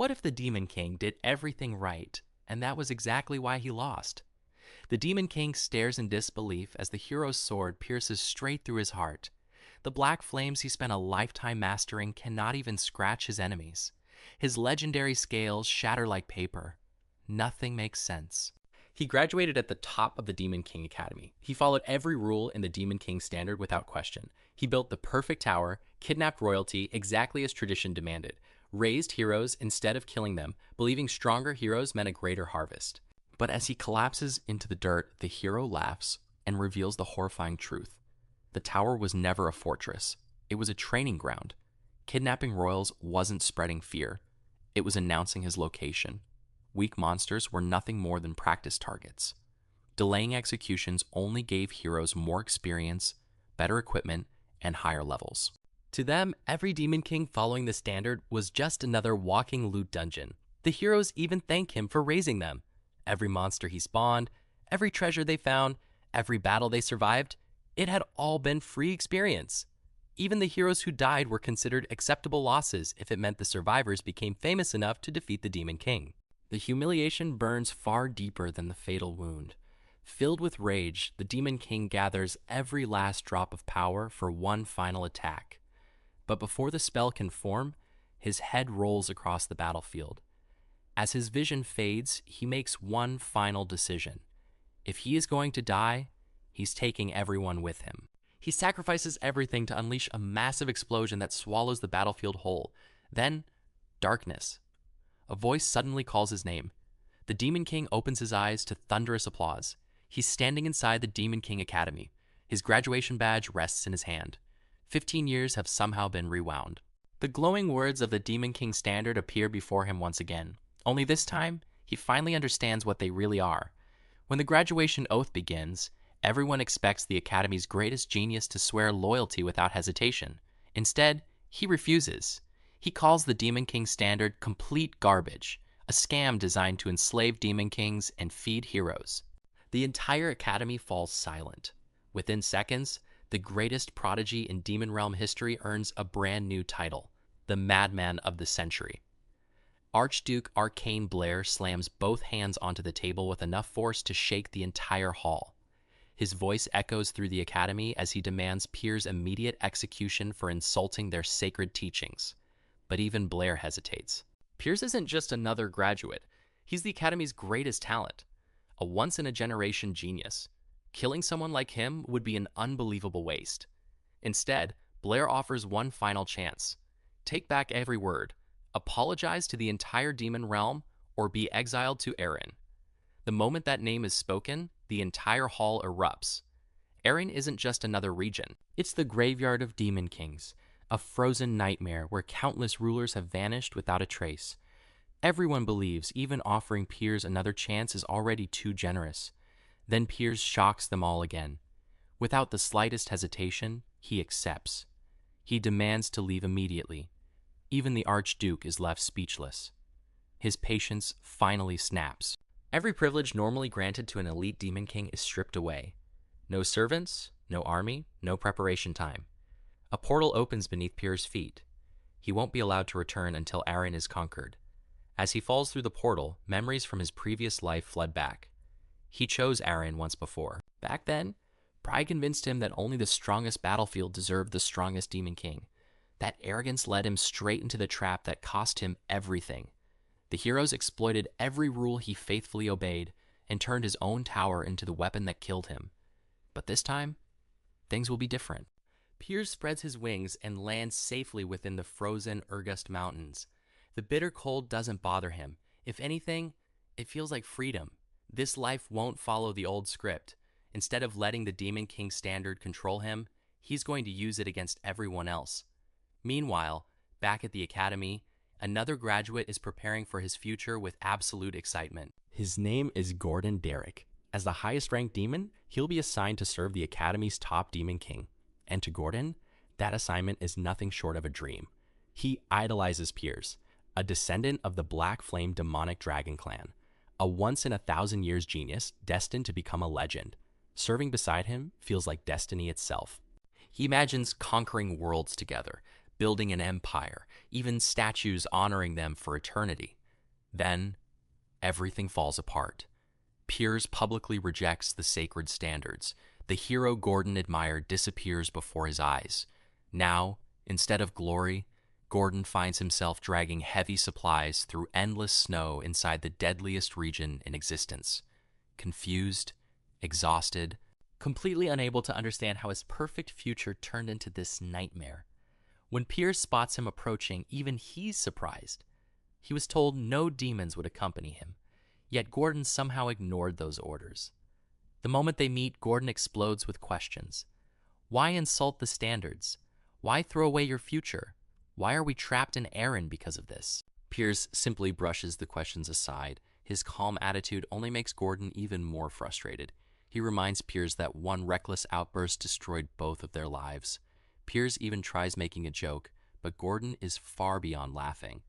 What if the Demon King did everything right, and that was exactly why he lost? The Demon King stares in disbelief as the hero's sword pierces straight through his heart. The black flames he spent a lifetime mastering cannot even scratch his enemies. His legendary scales shatter like paper. Nothing makes sense. He graduated at the top of the Demon King Academy. He followed every rule in the Demon King standard without question. He built the perfect tower, kidnapped royalty exactly as tradition demanded, raised heroes instead of killing them, believing stronger heroes meant a greater harvest. But as he collapses into the dirt, the hero laughs and reveals the horrifying truth. The tower was never a fortress. It was a training ground. Kidnapping royals wasn't spreading fear. It was announcing his location. Weak monsters were nothing more than practice targets. Delaying executions only gave heroes more experience, better equipment, and higher levels. To them, every Demon King following the standard was just another walking loot dungeon. The heroes even thank him for raising them. Every monster he spawned, every treasure they found, every battle they survived, it had all been free experience. Even the heroes who died were considered acceptable losses if it meant the survivors became famous enough to defeat the Demon King. The humiliation burns far deeper than the fatal wound. Filled with rage, the Demon King gathers every last drop of power for one final attack. But before the spell can form, his head rolls across the battlefield. As his vision fades, he makes one final decision. If he is going to die, he's taking everyone with him. He sacrifices everything to unleash a massive explosion that swallows the battlefield whole. Then, darkness. A voice suddenly calls his name. The Demon King opens his eyes to thunderous applause. He's standing inside the Demon King Academy. His graduation badge rests in his hand. 15 years have somehow been rewound. The glowing words of the Demon King standard appear before him once again. Only this time, he finally understands what they really are. When the graduation oath begins, everyone expects the Academy's greatest genius to swear loyalty without hesitation. Instead, he refuses. He calls the Demon King standard complete garbage, a scam designed to enslave Demon Kings and feed heroes. The entire Academy falls silent. Within seconds, the greatest prodigy in Demon Realm history earns a brand new title, the Madman of the Century. Archduke Arcane Blair slams both hands onto the table with enough force to shake the entire hall. His voice echoes through the Academy as he demands peers' immediate execution for insulting their sacred teachings. But even Blair hesitates. Piers isn't just another graduate. He's the Academy's greatest talent, a once-in-a-generation genius. Killing someone like him would be an unbelievable waste. Instead, Blair offers one final chance. Take back every word. Apologize to the entire Demon Realm, or be exiled to Erin. The moment that name is spoken, the entire hall erupts. Erin isn't just another region. It's the graveyard of Demon Kings, a frozen nightmare where countless rulers have vanished without a trace. Everyone believes even offering Piers another chance is already too generous. Then Piers shocks them all again. Without the slightest hesitation, he accepts. He demands to leave immediately. Even the Archduke is left speechless. His patience finally snaps. Every privilege normally granted to an elite Demon King is stripped away. No servants, no army, no preparation time. A portal opens beneath Piers' feet. He won't be allowed to return until Erin is conquered. As he falls through the portal, memories from his previous life flood back. He chose Erin once before. Back then, pride convinced him that only the strongest battlefield deserved the strongest Demon King. That arrogance led him straight into the trap that cost him everything. The heroes exploited every rule he faithfully obeyed and turned his own tower into the weapon that killed him. But this time, things will be different. Piers spreads his wings and lands safely within the frozen Urgust Mountains. The bitter cold doesn't bother him. If anything, it feels like freedom. This life won't follow the old script. Instead of letting the Demon King standard control him, he's going to use it against everyone else. Meanwhile, back at the Academy, another graduate is preparing for his future with absolute excitement. His name is Gordon Derrick. As the highest-ranked demon, he'll be assigned to serve the Academy's top Demon King. And to Gordon, that assignment is nothing short of a dream. He idolizes Piers, a descendant of the Black Flame demonic dragon clan, a once-in-a-thousand-years genius destined to become a legend. Serving beside him feels like destiny itself. He imagines conquering worlds together, building an empire, even statues honoring them for eternity. Then, everything falls apart. Piers publicly rejects the sacred standards. The hero Gordon admired disappears before his eyes. Now, instead of glory, Gordon finds himself dragging heavy supplies through endless snow inside the deadliest region in existence. Confused, exhausted, completely unable to understand how his perfect future turned into this nightmare. When Piers spots him approaching, even he's surprised. He was told no demons would accompany him, yet Gordon somehow ignored those orders. The moment they meet, Gordon explodes with questions. Why insult the standards? Why throw away your future? Why are we trapped in Aaron because of this? Piers simply brushes the questions aside. His calm attitude only makes Gordon even more frustrated. He reminds Piers that one reckless outburst destroyed both of their lives. Piers even tries making a joke, but Gordon is far beyond laughing.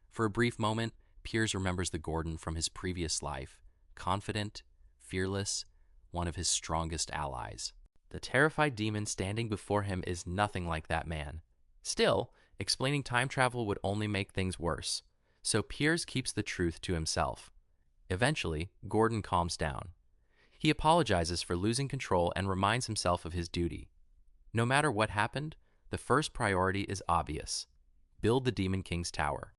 For a brief moment, Piers remembers the Gordon from his previous life, confident, fearless, one of his strongest allies. The terrified demon standing before him is nothing like that man. Still, explaining time travel would only make things worse, so Piers keeps the truth to himself. Eventually, Gordon calms down. He apologizes for losing control and reminds himself of his duty. No matter what happened, the first priority is obvious: build the Demon King's tower.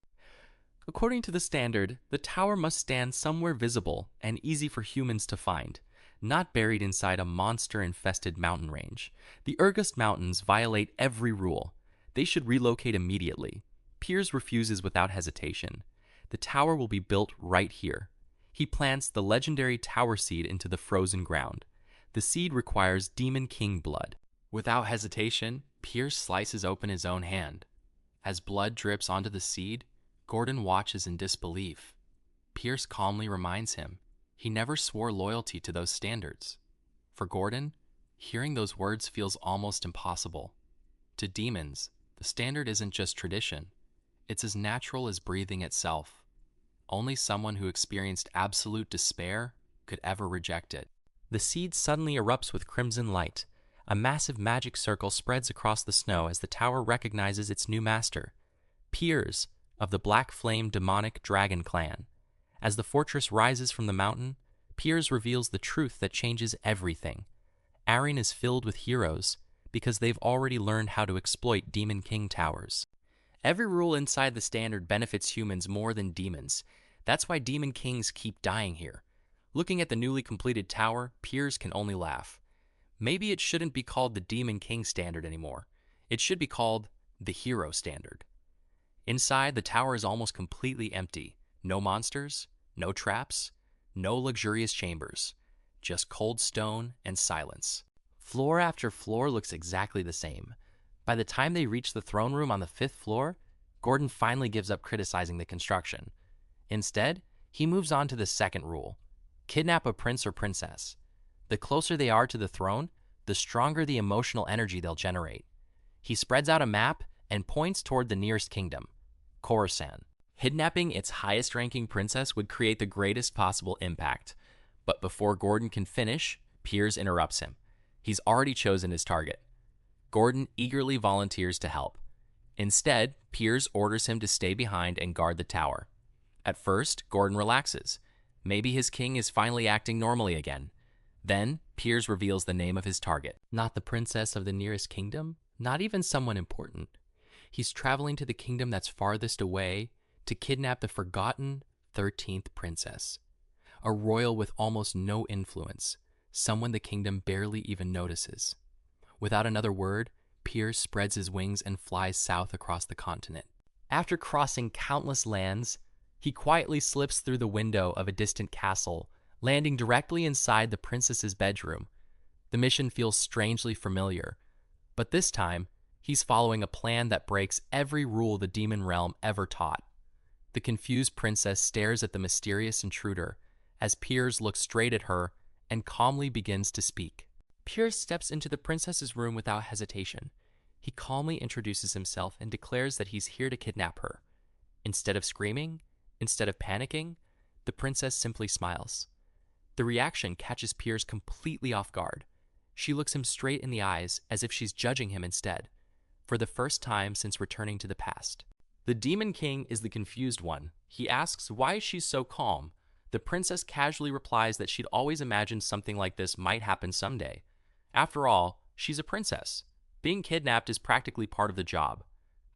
According to the standard, the tower must stand somewhere visible and easy for humans to find, not buried inside a monster-infested mountain range. The Urgust Mountains violate every rule. They should relocate immediately. Piers refuses without hesitation. The tower will be built right here. He plants the legendary tower seed into the frozen ground. The seed requires Demon King blood. Without hesitation, Piers slices open his own hand. As blood drips onto the seed, Gordon watches in disbelief. Piers calmly reminds him he never swore loyalty to those standards. For Gordon, hearing those words feels almost impossible. To demons, the standard isn't just tradition. It's as natural as breathing itself. Only someone who experienced absolute despair could ever reject it. The seed suddenly erupts with crimson light. A massive magic circle spreads across the snow as the tower recognizes its new master, Piers, of the Black Flame demonic dragon clan. As the fortress rises from the mountain, Piers reveals the truth that changes everything. Aaron is filled with heroes because they've already learned how to exploit Demon King towers. Every rule inside the standard benefits humans more than demons. That's why Demon Kings keep dying here. Looking at the newly completed tower, Piers can only laugh. Maybe it shouldn't be called the Demon King standard anymore. It should be called the Hero standard. Inside, the tower is almost completely empty. No monsters, no traps, no luxurious chambers. Just cold stone and silence. Floor after floor looks exactly the same. By the time they reach the throne room on the 5th floor, Gordon finally gives up criticizing the construction. Instead, he moves on to the second rule: kidnap a prince or princess. The closer they are to the throne, the stronger the emotional energy they'll generate. He spreads out a map and points toward the nearest kingdom, Khorasan. Kidnapping its highest-ranking princess would create the greatest possible impact. But before Gordon can finish, Piers interrupts him. He's already chosen his target. Gordon eagerly volunteers to help. Instead, Piers orders him to stay behind and guard the tower. At first, Gordon relaxes. Maybe his king is finally acting normally again. Then, Piers reveals the name of his target. Not the princess of the nearest kingdom, not even someone important. He's traveling to the kingdom that's farthest away to kidnap the forgotten 13th princess. A royal with almost no influence, someone the kingdom barely even notices. Without another word, Piers spreads his wings and flies south across the continent. After crossing countless lands, he quietly slips through the window of a distant castle, landing directly inside the princess's bedroom. The mission feels strangely familiar, but this time, he's following a plan that breaks every rule the demon realm ever taught. The confused princess stares at the mysterious intruder as Piers looks straight at her and calmly begins to speak. Piers steps into the princess's room without hesitation. He calmly introduces himself and declares that he's here to kidnap her. Instead of screaming, instead of panicking, the princess simply smiles. The reaction catches Piers completely off guard. She looks him straight in the eyes as if she's judging him instead. for the first time since returning to the past. The Demon King is the confused one. He asks why she's so calm. The princess casually replies that she'd always imagined something like this might happen someday. After all, she's a princess. Being kidnapped is practically part of the job.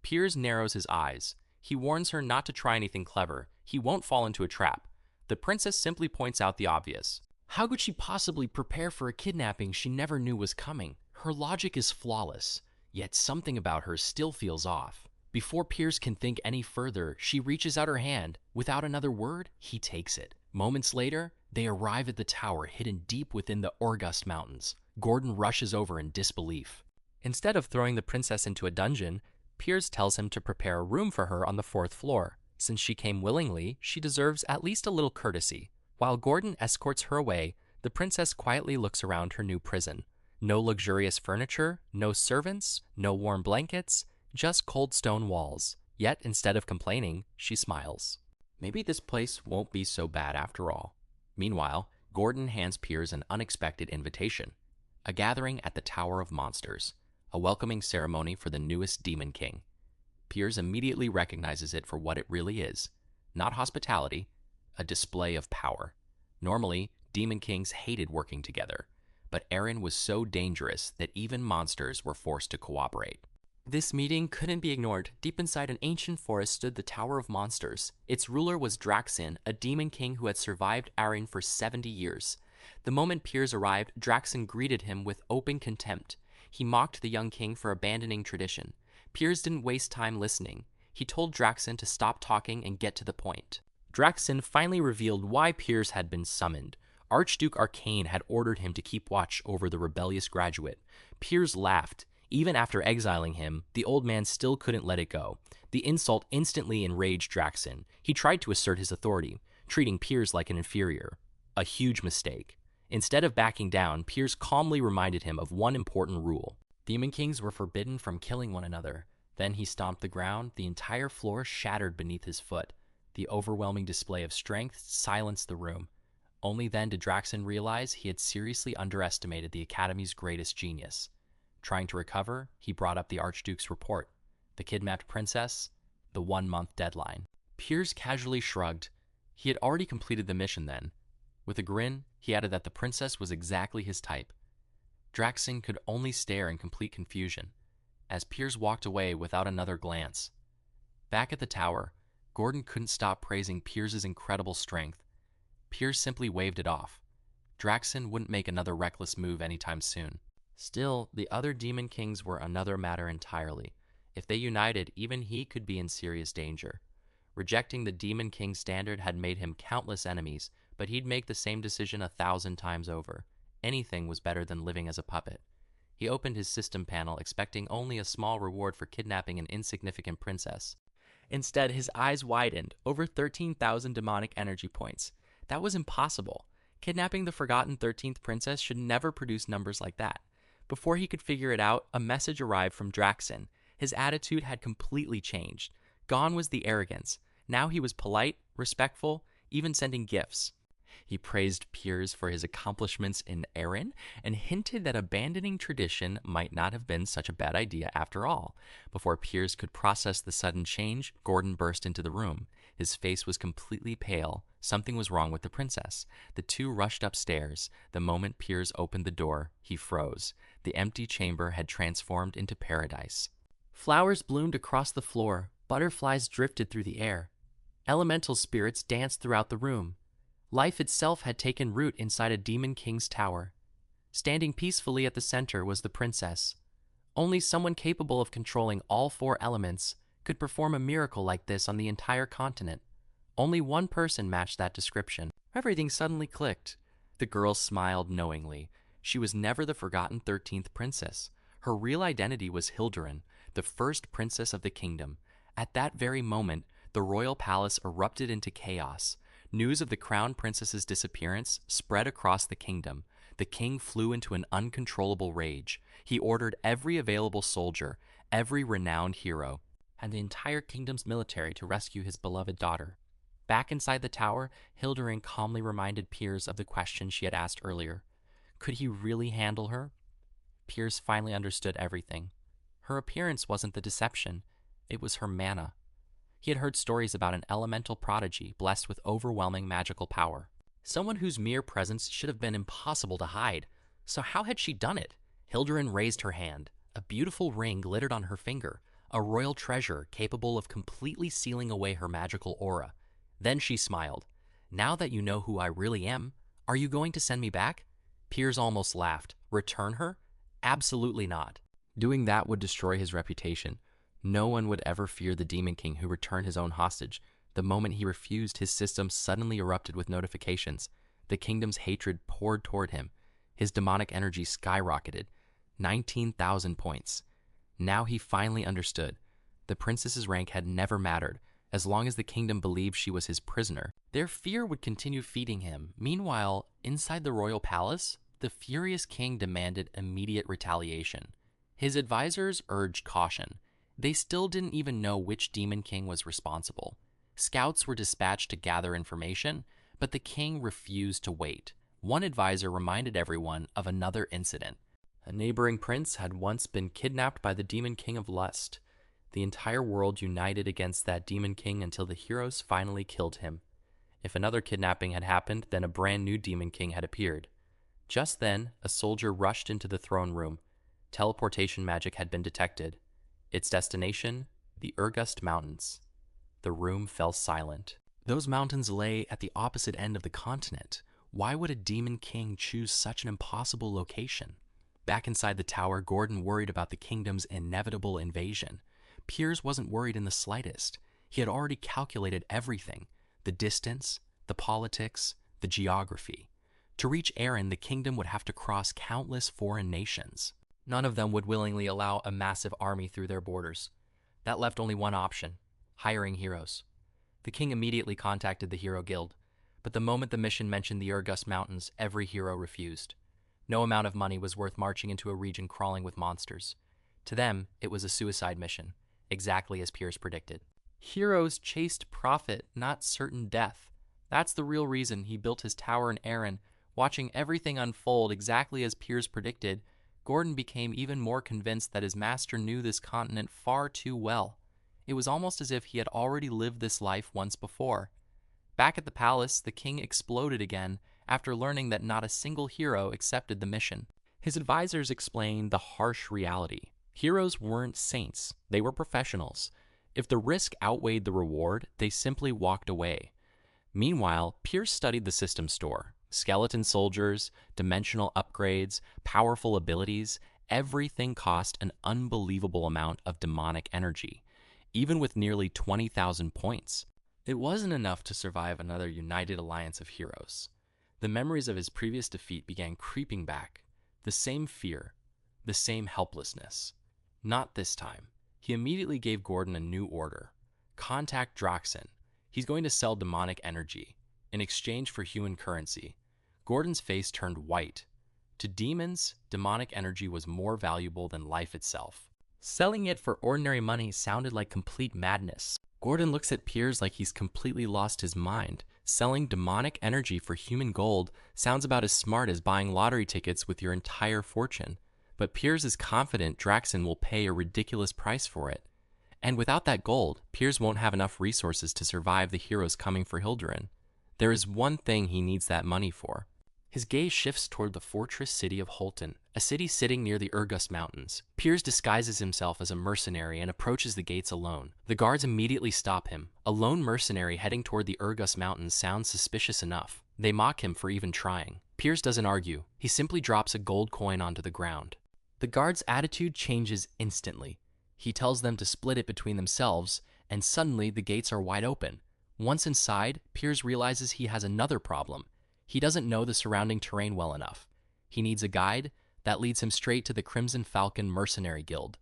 Piers narrows his eyes. He warns her not to try anything clever. He won't fall into a trap. The princess simply points out the obvious. How could she possibly prepare for a kidnapping she never knew was coming? Her logic is flawless, yet something about her still feels off. Before Piers can think any further, she reaches out her hand. Without another word, he takes it. Moments later, they arrive at the tower hidden deep within the Orgust Mountains. Gordon rushes over in disbelief. Instead of throwing the princess into a dungeon, Piers tells him to prepare a room for her on the 4th floor. Since she came willingly, she deserves at least a little courtesy. While Gordon escorts her away, the princess quietly looks around her new prison. No luxurious furniture, no servants, no warm blankets, just cold stone walls. Yet, instead of complaining, she smiles. Maybe this place won't be so bad after all. Meanwhile, Gordon hands Piers an unexpected invitation. A gathering at the Tower of Monsters. A welcoming ceremony for the newest Demon King. Piers immediately recognizes it for what it really is. Not hospitality, a display of power. Normally, Demon Kings hated working together, but Eren was so dangerous that even monsters were forced to cooperate. This meeting couldn't be ignored. Deep inside an ancient forest stood the Tower of Monsters. Its ruler was Draxin, a demon king who had survived Eren for 70 years. The moment Piers arrived, Draxin greeted him with open contempt. He mocked the young king for abandoning tradition. Piers didn't waste time listening. He told Draxin to stop talking and get to the point. Draxin finally revealed why Piers had been summoned. Archduke Arcane had ordered him to keep watch over the rebellious graduate. Piers laughed. Even after exiling him, the old man still couldn't let it go. The insult instantly enraged Draxin. He tried to assert his authority, treating Piers like an inferior. A huge mistake. Instead of backing down, Piers calmly reminded him of one important rule. Demon Kings were forbidden from killing one another. Then he stomped the ground, the entire floor shattered beneath his foot. The overwhelming display of strength silenced the room. Only then did Draxin realize he had seriously underestimated the Academy's greatest genius. Trying to recover, he brought up the Archduke's report. The kidnapped princess, the 1-month deadline. Piers casually shrugged. He had already completed the mission then. With a grin, he added that the princess was exactly his type. Draxin could only stare in complete confusion, as Piers walked away without another glance. Back at the tower, Gordon couldn't stop praising Piers's incredible strength. Piers simply waved it off. Draxin wouldn't make another reckless move anytime soon. Still, the other Demon Kings were another matter entirely. If they united, even he could be in serious danger. Rejecting the Demon King standard had made him countless enemies, but he'd make the same decision 1,000 times over. Anything was better than living as a puppet. He opened his system panel, expecting only a small reward for kidnapping an insignificant princess. Instead, his eyes widened. Over 13,000 demonic energy points. That was impossible. Kidnapping the forgotten 13th princess should never produce numbers like that. Before he could figure it out, a message arrived from Draxin. His attitude had completely changed. Gone was the arrogance. Now he was polite, respectful, even sending gifts. He praised Piers for his accomplishments in Eren and hinted that abandoning tradition might not have been such a bad idea after all. Before Piers could process the sudden change, Gordon burst into the room. His face was completely pale. Something was wrong with the princess. The two rushed upstairs. The moment Piers opened the door, he froze. The empty chamber had transformed into paradise. Flowers bloomed across the floor. Butterflies drifted through the air. Elemental spirits danced throughout the room. Life itself had taken root inside a Demon King's tower. Standing peacefully at the center was the princess. Only someone capable of controlling all 4 elements could perform a miracle like this on the entire continent. Only one person matched that description. Everything suddenly clicked. The girl smiled knowingly. She was never the forgotten 13th princess. Her real identity was Hildurin, the first princess of the kingdom. At that very moment, the royal palace erupted into chaos. News of the crown princess's disappearance spread across the kingdom. The king flew into an uncontrollable rage. He ordered every available soldier, every renowned hero, and the entire kingdom's military to rescue his beloved daughter. Back inside the tower, Hildurin calmly reminded Piers of the question she had asked earlier. Could he really handle her? Piers finally understood everything. Her appearance wasn't the deception, it was her mana. He had heard stories about an elemental prodigy blessed with overwhelming magical power. Someone whose mere presence should have been impossible to hide. So how had she done it? Hildurin raised her hand. A beautiful ring glittered on her finger, a royal treasure capable of completely sealing away her magical aura. Then she smiled. Now that you know who I really am, are you going to send me back? Piers almost laughed. Return her? Absolutely not. Doing that would destroy his reputation. No one would ever fear the Demon King who returned his own hostage. The moment he refused, his system suddenly erupted with notifications. The kingdom's hatred poured toward him. His demonic energy skyrocketed. 19,000 points. Now he finally understood. The princess's rank had never mattered. As long as the kingdom believed she was his prisoner, their fear would continue feeding him. Meanwhile, inside the royal palace, the furious king demanded immediate retaliation. His advisors urged caution. They still didn't even know which Demon King was responsible. Scouts were dispatched to gather information, but the king refused to wait. One advisor reminded everyone of another incident. A neighboring prince had once been kidnapped by the Demon King of Lust. The entire world united against that Demon King until the heroes finally killed him. If another kidnapping had happened, then a brand new Demon King had appeared. Just then, a soldier rushed into the throne room. Teleportation magic had been detected. Its destination, the Urgust Mountains. The room fell silent. Those mountains lay at the opposite end of the continent. Why would a Demon King choose such an impossible location? Back inside the tower, Gordon worried about the kingdom's inevitable invasion. Piers wasn't worried in the slightest. He had already calculated everything: the distance, the politics, the geography. To reach Erin, the kingdom would have to cross countless foreign nations. None of them would willingly allow a massive army through their borders. That left only one option: hiring heroes. The king immediately contacted the Hero Guild, but the moment the mission mentioned the Urgust Mountains, every hero refused. No amount of money was worth marching into a region crawling with monsters. To them, it was a suicide mission, exactly as Piers predicted. Heroes chased profit, not certain death. That's the real reason he built his tower in Erin. Watching everything unfold exactly as Piers predicted, Gordon became even more convinced that his master knew this continent far too well. It was almost as if he had already lived this life once before. Back at the palace, the king exploded again after learning that not a single hero accepted the mission. His advisors explained the harsh reality. Heroes weren't saints, they were professionals. If the risk outweighed the reward, they simply walked away. Meanwhile, Piers studied the system store. Skeleton soldiers, dimensional upgrades, powerful abilities, everything cost an unbelievable amount of demonic energy, even with nearly 20,000 points. It wasn't enough to survive another united alliance of heroes. The memories of his previous defeat began creeping back. The same fear, the same helplessness. Not this time. He immediately gave Gordon a new order. Contact Droxen. He's going to sell demonic energy in exchange for human currency. Gordon's face turned white. To demons, demonic energy was more valuable than life itself. Selling it for ordinary money sounded like complete madness. Gordon looks at Piers like he's completely lost his mind. Selling demonic energy for human gold sounds about as smart as buying lottery tickets with your entire fortune. But Piers is confident Droxen will pay a ridiculous price for it. And without that gold, Piers won't have enough resources to survive the heroes coming for Hildurin. There is one thing he needs that money for. His gaze shifts toward the fortress city of Holton, a city sitting near the Urgust Mountains. Piers disguises himself as a mercenary and approaches the gates alone. The guards immediately stop him. A lone mercenary heading toward the Urgust Mountains sounds suspicious enough. They mock him for even trying. Piers doesn't argue. He simply drops a gold coin onto the ground. The guard's attitude changes instantly. He tells them to split it between themselves, and suddenly the gates are wide open. Once inside, Piers realizes he has another problem. He doesn't know the surrounding terrain well enough. He needs a guide that leads him straight to the Crimson Falcon Mercenary Guild.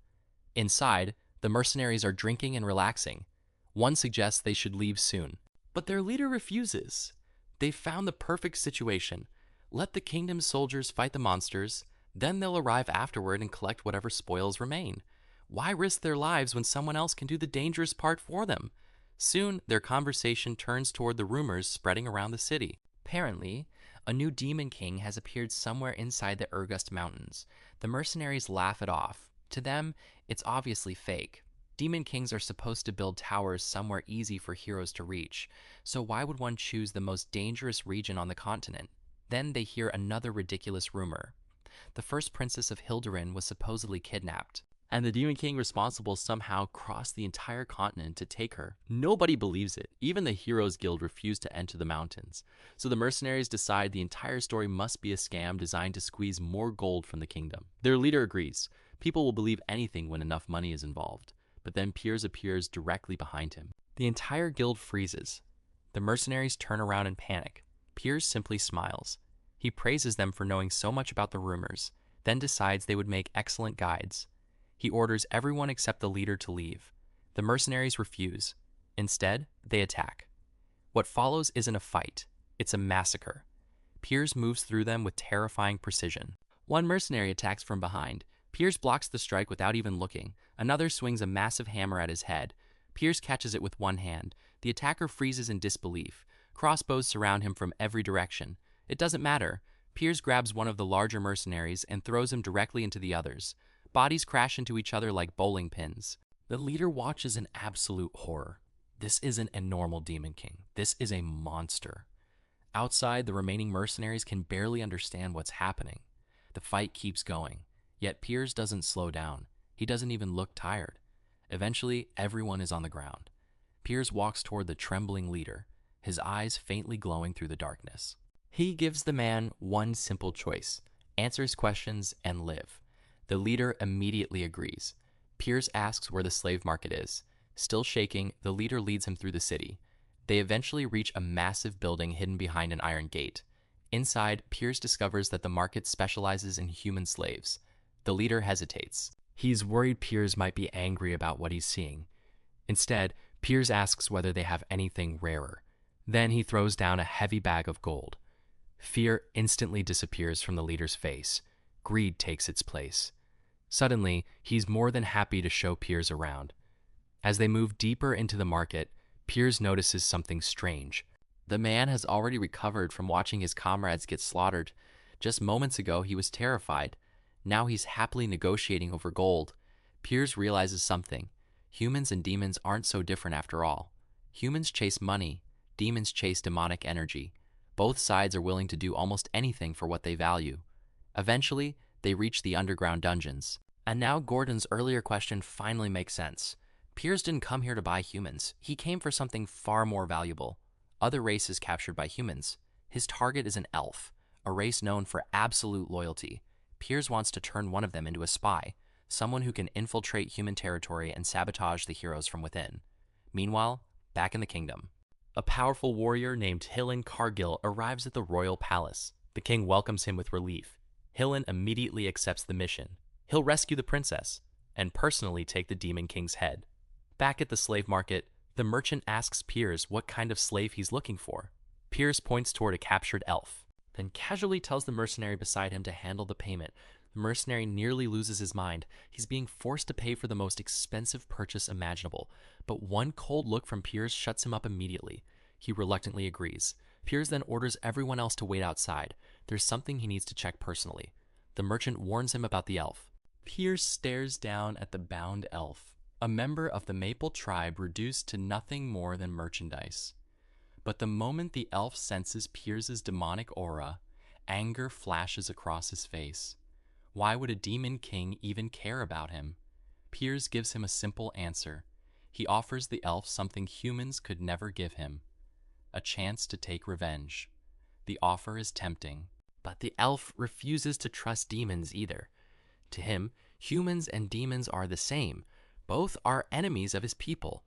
Inside, the mercenaries are drinking and relaxing. One suggests they should leave soon, but their leader refuses. They've found the perfect situation. Let the kingdom's soldiers fight the monsters, then they'll arrive afterward and collect whatever spoils remain. Why risk their lives when someone else can do the dangerous part for them? Soon, their conversation turns toward the rumors spreading around the city. Apparently, a new Demon King has appeared somewhere inside the Urgust Mountains. The mercenaries laugh it off. To them, It's obviously fake. Demon Kings are supposed to build towers somewhere easy for heroes to reach, so why would one choose the most dangerous region on the continent? Then they hear another ridiculous rumor. The first princess of Hilderin was supposedly kidnapped, and the Demon King responsible somehow crossed the entire continent to take her. Nobody believes it. Even the Heroes Guild refused to enter the mountains. So the mercenaries decide the entire story must be a scam designed to squeeze more gold from the kingdom. Their leader agrees. People will believe anything when enough money is involved. But then Piers appears directly behind him. The entire guild freezes. The mercenaries turn around in panic. Piers simply smiles. He praises them for knowing so much about the rumors, then decides they would make excellent guides. He orders everyone except the leader to leave. The mercenaries refuse. Instead, they attack. What follows isn't a fight, it's a massacre. Piers moves through them with terrifying precision. One mercenary attacks from behind. Piers blocks the strike without even looking. Another swings a massive hammer at his head. Piers catches it with one hand. The attacker freezes in disbelief. Crossbows surround him from every direction. It doesn't matter. Piers grabs one of the larger mercenaries and throws him directly into the others. Bodies crash into each other like bowling pins. The leader watches in absolute horror. This isn't a normal Demon King. This is a monster. Outside, the remaining mercenaries can barely understand what's happening. The fight keeps going, yet Piers doesn't slow down. He doesn't even look tired. Eventually, everyone is on the ground. Piers walks toward the trembling leader, his eyes faintly glowing through the darkness. He gives the man one simple choice: answer his questions and live. The leader immediately agrees. Piers asks where the slave market is. Still shaking, the leader leads him through the city. They eventually reach a massive building hidden behind an iron gate. Inside, Piers discovers that the market specializes in human slaves. The leader hesitates. He's worried Piers might be angry about what he's seeing. Instead, Piers asks whether they have anything rarer. Then he throws down a heavy bag of gold. Fear instantly disappears from the leader's face. Greed takes its place. Suddenly, he's more than happy to show Piers around. As they move deeper into the market, Piers notices something strange. The man has already recovered from watching his comrades get slaughtered. Just moments ago, he was terrified. Now he's happily negotiating over gold. Piers realizes something. Humans and demons aren't so different after all. Humans chase money. Demons chase demonic energy. Both sides are willing to do almost anything for what they value. Eventually, they reach the underground dungeons. And now Gordon's earlier question finally makes sense. Piers didn't come here to buy humans. He came for something far more valuable. Other races captured by humans. His target is an elf, a race known for absolute loyalty. Piers wants to turn one of them into a spy, someone who can infiltrate human territory and sabotage the heroes from within. Meanwhile, back in the kingdom, a powerful warrior named Hillen Cargill arrives at the royal palace. The king welcomes him with relief. Hillen immediately accepts the mission. He'll rescue the princess and personally take the Demon King's head. Back at the slave market, the merchant asks Piers what kind of slave he's looking for. Piers points toward a captured elf, then casually tells the mercenary beside him to handle the payment. The mercenary nearly loses his mind. He's being forced to pay for the most expensive purchase imaginable, but one cold look from Piers shuts him up immediately. He reluctantly agrees. Piers then orders everyone else to wait outside. There's something he needs to check personally. The merchant warns him about the elf. Piers stares down at the bound elf, a member of the Maple tribe reduced to nothing more than merchandise. But the moment the elf senses Piers's demonic aura, anger flashes across his face. Why would a Demon King even care about him? Piers gives him a simple answer. He offers the elf something humans could never give him: a chance to take revenge. The offer is tempting, but the elf refuses to trust demons either. To him, humans and demons are the same. Both are enemies of his people.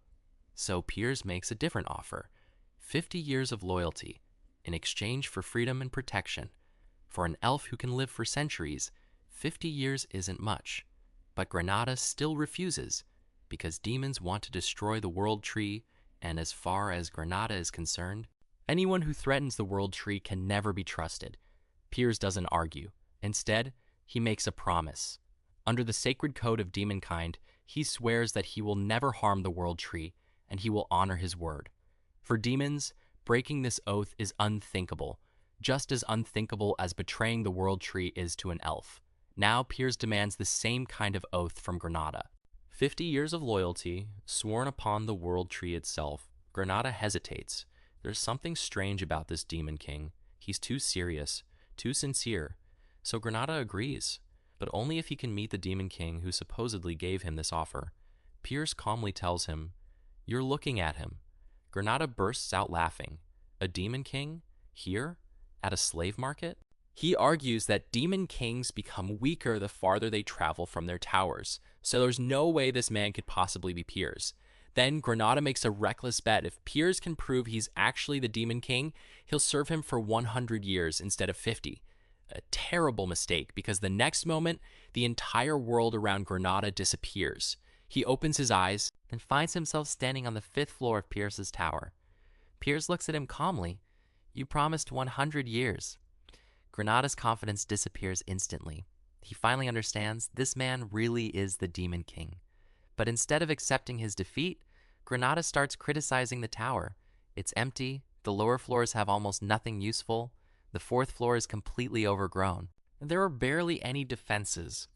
So Piers makes a different offer: 50 years of loyalty in exchange for freedom and protection. For an elf who can live for centuries, 50 years isn't much. But Granada still refuses, because demons want to destroy the World Tree, and as far as Granada is concerned, anyone who threatens the World Tree can never be trusted. Piers doesn't argue. Instead, he makes a promise. Under the sacred code of demonkind, he swears that he will never harm the World Tree, and he will honor his word. For demons, breaking this oath is unthinkable, just as unthinkable as betraying the World Tree is to an elf. Now Piers demands the same kind of oath from Granada. 50 years of loyalty, sworn upon the world tree itself. Granada hesitates. There's something strange about this Demon King. He's too serious, too sincere. So Granada agrees, but only if he can meet the Demon King who supposedly gave him this offer. Pierce calmly tells him, "You're looking at him." Granada bursts out laughing. A Demon King? Here? At a slave market? He argues that Demon Kings become weaker the farther they travel from their towers, so there's no way this man could possibly be Piers. Then Granada makes a reckless bet. If Piers can prove he's actually the Demon King, he'll serve him for 100 years instead of 50. A terrible mistake, because the next moment, the entire world around Granada disappears. He opens his eyes and finds himself standing on the 5th floor of Pierce's tower. Piers looks at him calmly. "You promised 100 years. Granada's confidence disappears instantly. He finally understands this man really is the Demon King. But instead of accepting his defeat, Granada starts criticizing the tower. It's empty, the lower floors have almost nothing useful, the 4th floor is completely overgrown, and there are barely any defenses.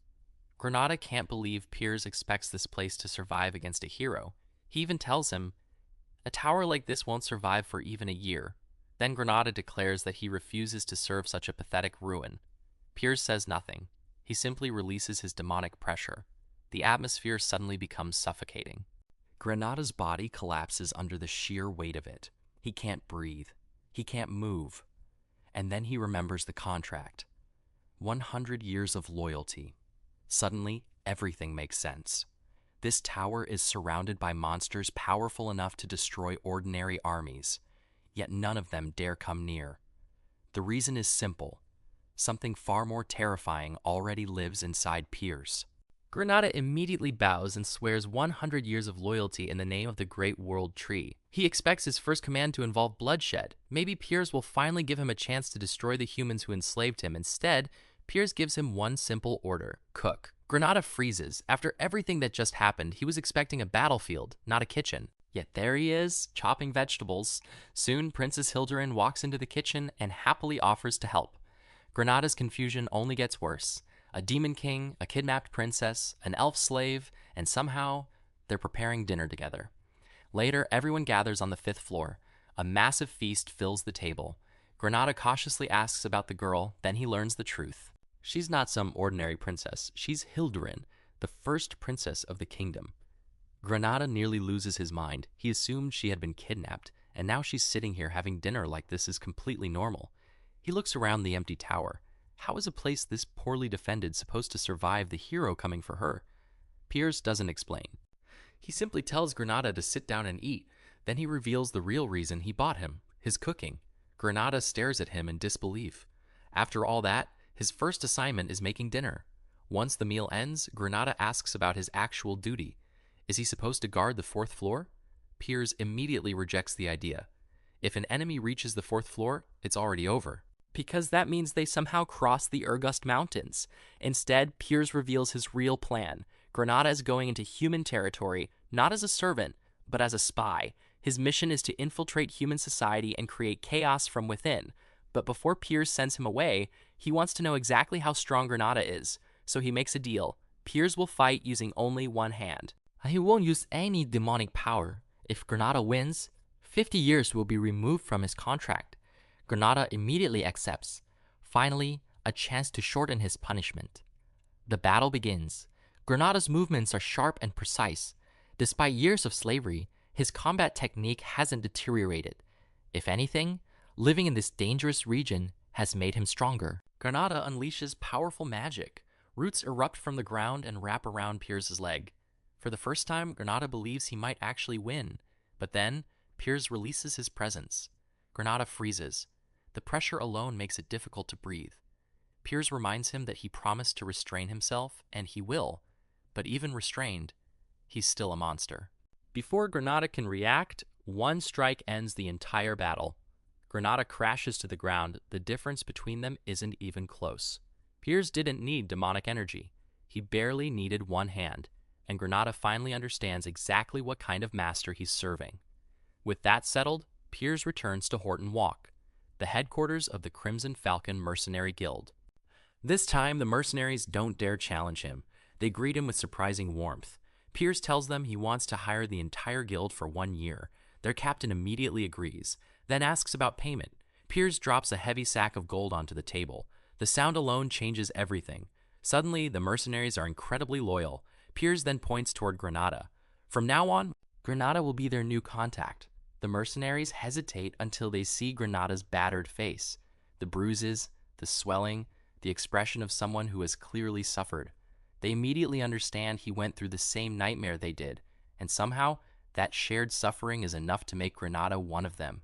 Granada can't believe Piers expects this place to survive against a hero. He even tells him, "A tower like this won't survive for even a year." Then Granada declares that he refuses to serve such a pathetic ruin. Piers says nothing. He simply releases his demonic pressure. The atmosphere suddenly becomes suffocating. Granada's body collapses under the sheer weight of it. He can't breathe. He can't move. And then he remembers the contract. 100 years of loyalty. Suddenly, everything makes sense. This tower is surrounded by monsters powerful enough to destroy ordinary armies. Yet none of them dare come near. The reason is simple. Something far more terrifying already lives inside Piers. Granada immediately bows and swears 100 years of loyalty in the name of the Great World Tree. He expects his first command to involve bloodshed. Maybe Piers will finally give him a chance to destroy the humans who enslaved him. Instead, Piers gives him one simple order: cook. Granada freezes. After everything that just happened, he was expecting a battlefield, not a kitchen. Yet there he is, chopping vegetables. Soon, Princess Hilderin walks into the kitchen and happily offers to help. Granada's confusion only gets worse. A Demon King, a kidnapped princess, an elf slave, and somehow, they're preparing dinner together. Later, everyone gathers on the 5th floor. A massive feast fills the table. Granada cautiously asks about the girl, then he learns the truth. She's not some ordinary princess. She's Hilderin, the first princess of the kingdom. Granada nearly loses his mind. He assumed she had been kidnapped, and now she's sitting here having dinner like this is completely normal. He looks around the empty tower. How is a place this poorly defended supposed to survive the hero coming for her? Piers doesn't explain. He simply tells Granada to sit down and eat. Then he reveals the real reason he bought him, his cooking. Granada stares at him in disbelief. After all that, his first assignment is making dinner. Once the meal ends, Granada asks about his actual duty. Is he supposed to guard the 4th floor? Piers immediately rejects the idea. If an enemy reaches the 4th floor, it's already over, because that means they somehow cross the Urgust Mountains. Instead, Piers reveals his real plan. Granada is going into human territory, not as a servant, but as a spy. His mission is to infiltrate human society and create chaos from within. But before Piers sends him away, he wants to know exactly how strong Granada is. So he makes a deal. Piers will fight using only one hand. He won't use any demonic power. If Granada wins, 50 years will be removed from his contract. Granada immediately accepts. Finally, a chance to shorten his punishment. The battle begins. Granada's movements are sharp and precise. Despite years of slavery, his combat technique hasn't deteriorated. If anything, living in this dangerous region has made him stronger. Granada unleashes powerful magic. Roots erupt from the ground and wrap around Piers's leg. For the first time, Granada believes he might actually win. But then, Piers releases his presence. Granada freezes. The pressure alone makes it difficult to breathe. Piers reminds him that he promised to restrain himself, and he will. But even restrained, he's still a monster. Before Granada can react, one strike ends the entire battle. Granada crashes to the ground. The difference between them isn't even close. Piers didn't need demonic energy. He barely needed one hand. And Granada finally understands exactly what kind of master he's serving. With that settled, Piers returns to Horton Walk, the headquarters of the Crimson Falcon Mercenary Guild. This time, the mercenaries don't dare challenge him. They greet him with surprising warmth. Piers tells them he wants to hire the entire guild for 1 year. Their captain immediately agrees, then asks about payment. Piers drops a heavy sack of gold onto the table. The sound alone changes everything. Suddenly, the mercenaries are incredibly loyal. Piers then points toward Granada. From now on, Granada will be their new contact. The mercenaries hesitate until they see Granada's battered face. The bruises, the swelling, the expression of someone who has clearly suffered. They immediately understand he went through the same nightmare they did, and somehow, that shared suffering is enough to make Granada one of them.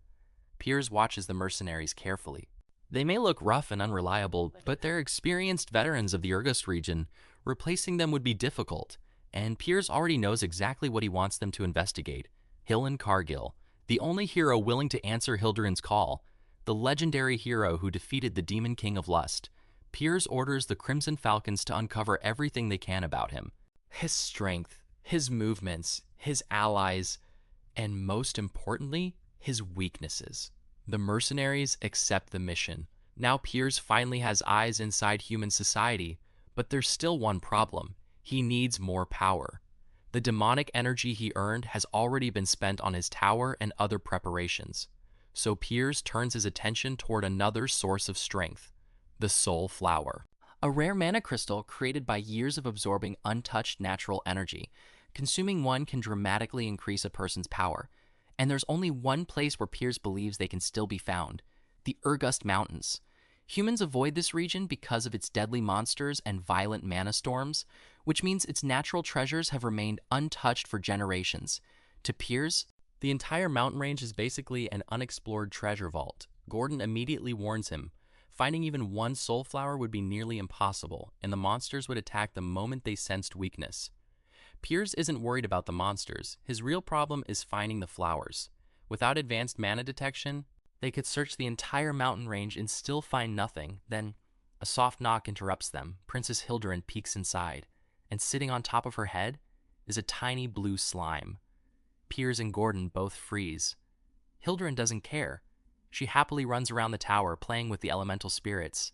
Piers watches the mercenaries carefully. They may look rough and unreliable, but they're experienced veterans of the Urgust region. Replacing them would be difficult, and Piers already knows exactly what he wants them to investigate. Hillen Cargill, the only hero willing to answer Hildurin's call, the legendary hero who defeated the Demon King of Lust. Piers orders the Crimson Falcons to uncover everything they can about him. His strength, his movements, his allies, and most importantly, his weaknesses. The mercenaries accept the mission. Now Piers finally has eyes inside human society, but there's still one problem. He needs more power. The demonic energy he earned has already been spent on his tower and other preparations. So Piers turns his attention toward another source of strength, the Soul Flower. A rare mana crystal created by years of absorbing untouched natural energy. Consuming one can dramatically increase a person's power. And there's only one place where Piers believes they can still be found, the Urgust Mountains. Humans avoid this region because of its deadly monsters and violent mana storms, which means its natural treasures have remained untouched for generations. To Piers, the entire mountain range is basically an unexplored treasure vault. Gordon immediately warns him. Finding even one soul flower would be nearly impossible, and the monsters would attack the moment they sensed weakness. Piers isn't worried about the monsters. His real problem is finding the flowers. Without advanced mana detection, they could search the entire mountain range and still find nothing. Then, a soft knock interrupts them. Princess Hildurin peeks inside, and sitting on top of her head is a tiny blue slime. Piers and Gordon both freeze. Hildurin doesn't care. She happily runs around the tower, playing with the elemental spirits.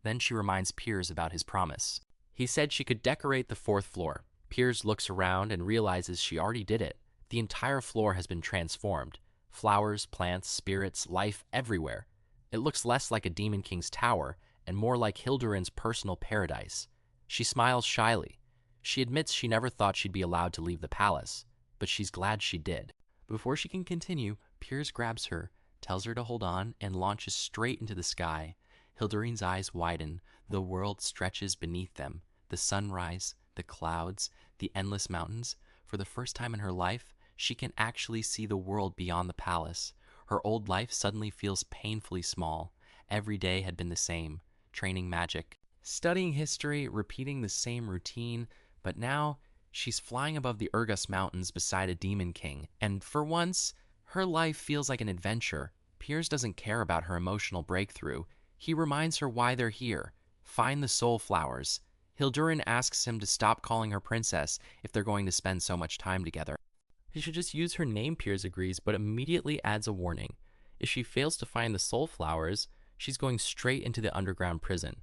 Then she reminds Piers about his promise. He said she could decorate the 4th floor. Piers looks around and realizes she already did it. The entire floor has been transformed. Flowers, plants, spirits, life everywhere. It looks less like a Demon King's tower and more like Hildurin's personal paradise. She smiles shyly. She admits she never thought she'd be allowed to leave the palace, but she's glad she did. Before she can continue, Piers grabs her, tells her to hold on, and launches straight into the sky. Hildurin's eyes widen. The world stretches beneath them. The sunrise, the clouds, the endless mountains. For the first time in her life, she can actually see the world beyond the palace. Her old life suddenly feels painfully small. Every day had been the same. Training magic, studying history, repeating the same routine. But now, she's flying above the Urgust Mountains beside a Demon King. And for once, her life feels like an adventure. Piers doesn't care about her emotional breakthrough. He reminds her why they're here. Find the soul flowers. Hildurin asks him to stop calling her princess if they're going to spend so much time together. He should just use her name, Piers agrees, but immediately adds a warning. If she fails to find the soul flowers, she's going straight into the underground prison.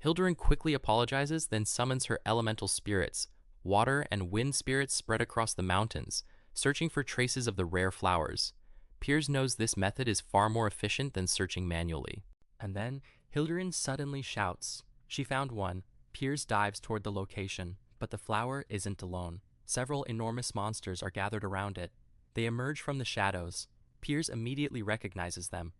Hildurin quickly apologizes, then summons her elemental spirits. Water and wind spirits spread across the mountains, searching for traces of the rare flowers. Piers knows this method is far more efficient than searching manually. And then, Hildurin suddenly shouts. She found one. Piers dives toward the location, but the flower isn't alone. Several enormous monsters are gathered around it. They emerge from the shadows. Piers immediately recognizes them.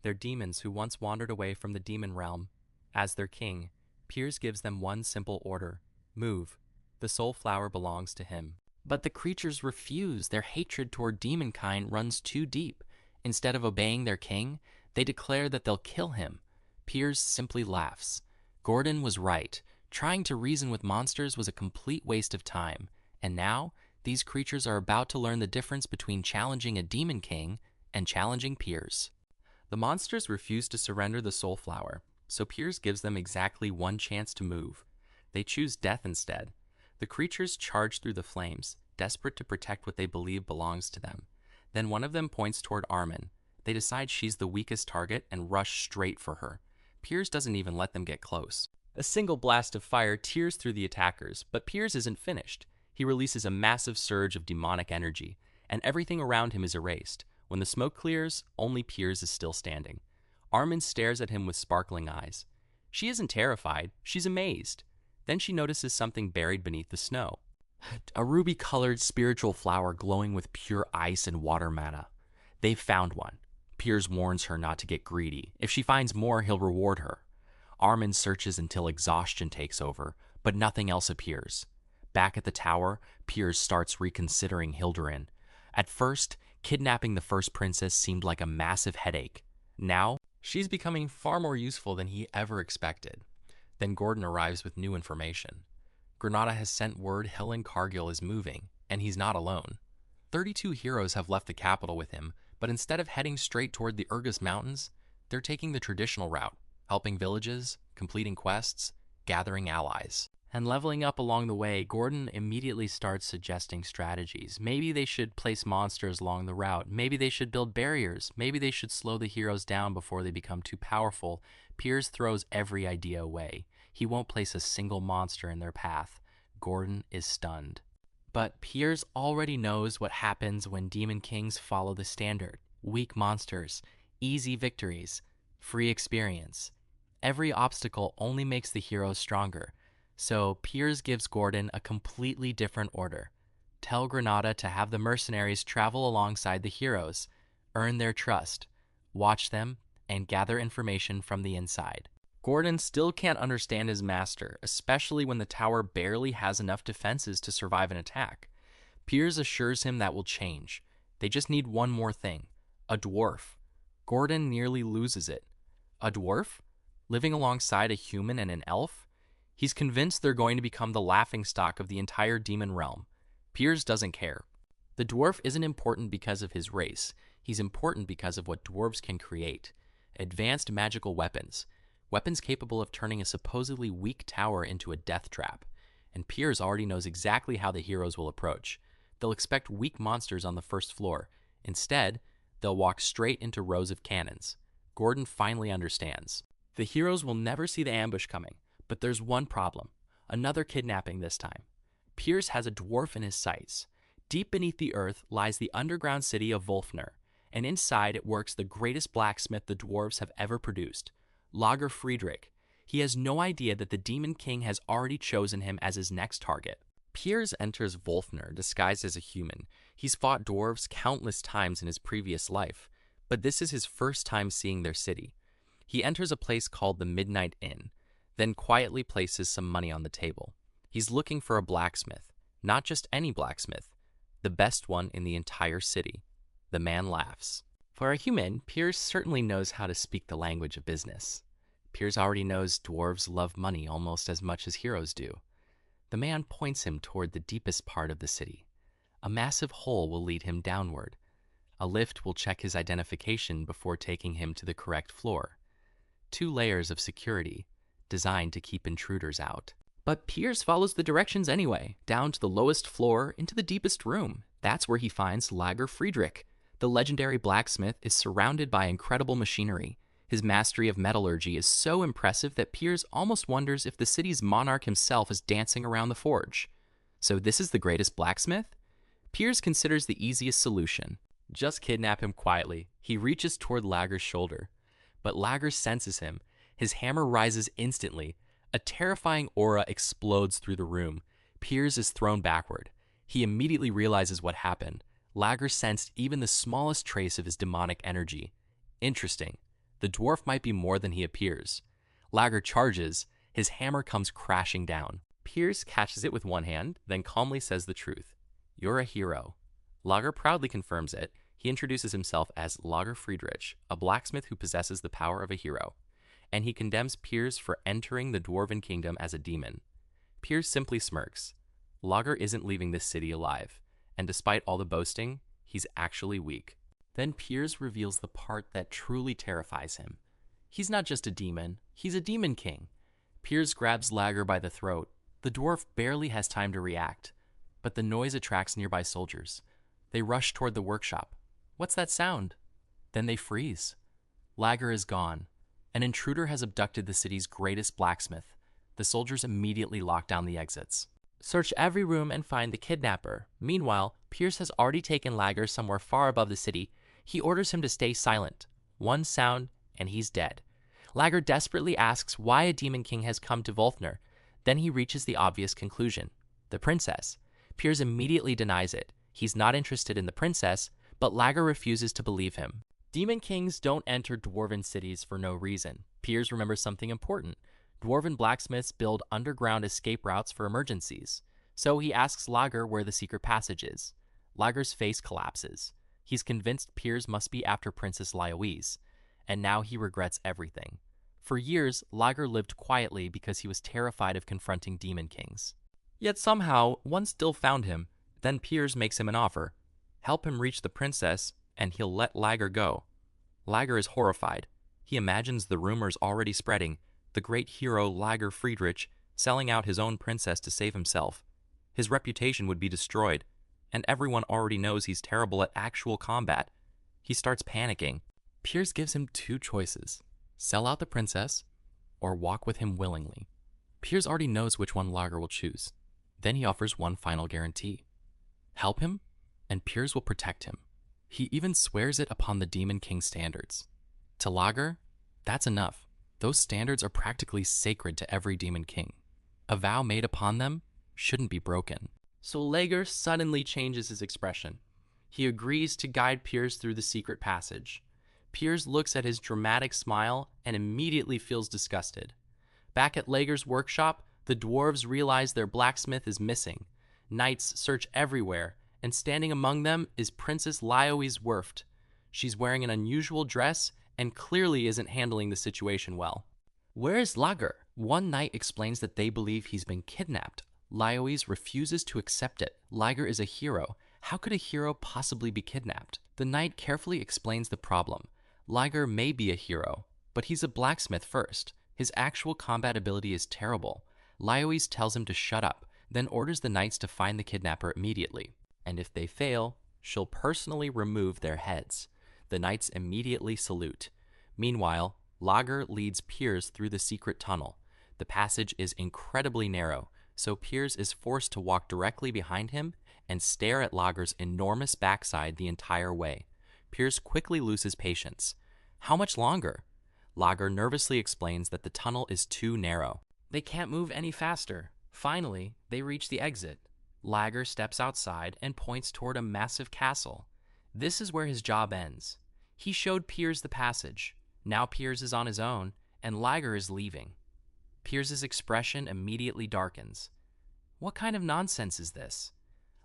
They're demons who once wandered away from the demon realm. As their king, Piers gives them one simple order. Move. The soul flower belongs to him. But the creatures refuse. Their hatred toward demonkind runs too deep. Instead of obeying their king, they declare that they'll kill him. Piers simply laughs. Gordon was right. Trying to reason with monsters was a complete waste of time. And now, these creatures are about to learn the difference between challenging a demon king and challenging Piers. The monsters refuse to surrender the soul flower, so Piers gives them exactly one chance to move. They choose death instead. The creatures charge through the flames, desperate to protect what they believe belongs to them. Then one of them points toward Armin. They decide she's the weakest target and rush straight for her. Piers doesn't even let them get close. A single blast of fire tears through the attackers, but Piers isn't finished. He releases a massive surge of demonic energy, and everything around him is erased. When the smoke clears, only Piers is still standing. Armin stares at him with sparkling eyes. She isn't terrified, she's amazed. Then she notices something buried beneath the snow. A ruby-colored spiritual flower glowing with pure ice and water mana. They've found one. Piers warns her not to get greedy. If she finds more, he'll reward her. Armin searches until exhaustion takes over, but nothing else appears. Back at the tower, Piers starts reconsidering Hildurin. At first, kidnapping the first princess seemed like a massive headache. Now, she's becoming far more useful than he ever expected. Then Gordon arrives with new information. Granada has sent word Helen Cargill is moving, and he's not alone. 32 heroes have left the capital with him, but instead of heading straight toward the Urgus Mountains, they're taking the traditional route, helping villages, completing quests, gathering allies. And leveling up along the way, Gordon immediately starts suggesting strategies. Maybe they should place monsters along the route. Maybe they should build barriers. Maybe they should slow the heroes down before they become too powerful. Piers throws every idea away. He won't place a single monster in their path. Gordon is stunned. But Piers already knows what happens when Demon Kings follow the standard. Weak monsters, easy victories, free experience. Every obstacle only makes the heroes stronger. So Piers gives Gordon a completely different order. Tell Granada to have the mercenaries travel alongside the heroes, earn their trust, watch them, and gather information from the inside. Gordon still can't understand his master, especially when the tower barely has enough defenses to survive an attack. Piers assures him that will change. They just need one more thing, a dwarf. Gordon nearly loses it. A dwarf? Living alongside a human and an elf? He's convinced they're going to become the laughingstock of the entire demon realm. Piers doesn't care. The dwarf isn't important because of his race. He's important because of what dwarves can create. Advanced magical weapons. Weapons capable of turning a supposedly weak tower into a death trap. And Piers already knows exactly how the heroes will approach. They'll expect weak monsters on the first floor. Instead, they'll walk straight into rows of cannons. Gordon finally understands. The heroes will never see the ambush coming, but there's one problem. Another kidnapping this time. Piers has a dwarf in his sights. Deep beneath the earth lies the underground city of Wolfner, and inside it works the greatest blacksmith the dwarves have ever produced. Lager Friedrich. He has no idea that the Demon King has already chosen him as his next target. Piers enters Wolfner disguised as a human. He's fought dwarves countless times in his previous life, but this is his first time seeing their city. He enters a place called the Midnight Inn, then quietly places some money on the table. He's looking for a blacksmith, not just any blacksmith, the best one in the entire city. The man laughs. For a human, Piers certainly knows how to speak the language of business. Piers already knows dwarves love money almost as much as heroes do. The man points him toward the deepest part of the city. A massive hole will lead him downward. A lift will check his identification before taking him to the correct floor. 2 layers of security, designed to keep intruders out. But Piers follows the directions anyway, down to the lowest floor, into the deepest room. That's where he finds Lager Friedrich. The legendary blacksmith is surrounded by incredible machinery. His mastery of metallurgy is so impressive that Piers almost wonders if the city's monarch himself is dancing around the forge. So this is the greatest blacksmith? Piers considers the easiest solution. Just kidnap him quietly. He reaches toward Lager's shoulder. But Lager senses him. His hammer rises instantly. A terrifying aura explodes through the room. Piers is thrown backward. He immediately realizes what happened. Lager sensed even the smallest trace of his demonic energy. Interesting. The dwarf might be more than he appears. Lager charges. His hammer comes crashing down. Piers catches it with one hand, then calmly says the truth. You're a hero. Lager proudly confirms it. He introduces himself as Lager Friedrich, a blacksmith who possesses the power of a hero. And he condemns Piers for entering the Dwarven Kingdom as a demon. Piers simply smirks. Lager isn't leaving this city alive. And despite all the boasting, he's actually weak. Then Piers reveals the part that truly terrifies him. He's not just a demon, he's a demon king. Piers grabs Lager by the throat. The dwarf barely has time to react, but the noise attracts nearby soldiers. They rush toward the workshop. What's that sound? Then they freeze. Lager is gone. An intruder has abducted the city's greatest blacksmith. The soldiers immediately lock down the exits. Search every room and find the kidnapper. Meanwhile, Pierce has already taken Lager somewhere far above the city. He orders him to stay silent. One sound, and he's dead. Lager desperately asks why a Demon King has come to Volfner. Then he reaches the obvious conclusion. The princess. Pierce immediately denies it. He's not interested in the princess, but Lager refuses to believe him. Demon Kings don't enter dwarven cities for no reason. Piers remembers something important. Dwarven blacksmiths build underground escape routes for emergencies. So he asks Lager where the secret passage is. Lager's face collapses. He's convinced Piers must be after Princess Lyoise, and now he regrets everything. For years, Lager lived quietly because he was terrified of confronting Demon Kings. Yet somehow, one still found him. Then Piers makes him an offer. Help him reach the princess, and he'll let Lager go. Lager is horrified. He imagines the rumors already spreading, the great hero Lager Friedrich selling out his own princess to save himself. His reputation would be destroyed, and everyone already knows he's terrible at actual combat. He starts panicking. Piers gives him two choices: sell out the princess, or walk with him willingly. Piers already knows which one Lager will choose. Then he offers one final guarantee. Help him, and Piers will protect him. He even swears it upon the Demon King standards. To Lager, that's enough. Those standards are practically sacred to every Demon King. A vow made upon them shouldn't be broken. So Lager suddenly changes his expression. He agrees to guide Piers through the secret passage. Piers looks at his dramatic smile and immediately feels disgusted. Back at Lager's workshop, the dwarves realize their blacksmith is missing. Knights search everywhere, and standing among them is Princess Lyoise Werft. She's wearing an unusual dress and clearly isn't handling the situation well. Where is Lager? One knight explains that they believe he's been kidnapped. Lyoise refuses to accept it. Lager is a hero. How could a hero possibly be kidnapped? The knight carefully explains the problem. Lager may be a hero, but he's a blacksmith first. His actual combat ability is terrible. Lyoise tells him to shut up, then orders the knights to find the kidnapper immediately. And if they fail, she'll personally remove their heads. The knights immediately salute. Meanwhile, Lager leads Piers through the secret tunnel. The passage is incredibly narrow, so Piers is forced to walk directly behind him and stare at Lager's enormous backside the entire way. Piers quickly loses patience. How much longer? Lager nervously explains that the tunnel is too narrow. They can't move any faster. Finally, they reach the exit. Lager steps outside and points toward a massive castle. This is where his job ends. He showed Piers the passage. Now Piers is on his own, and Lager is leaving. Piers' expression immediately darkens. What kind of nonsense is this?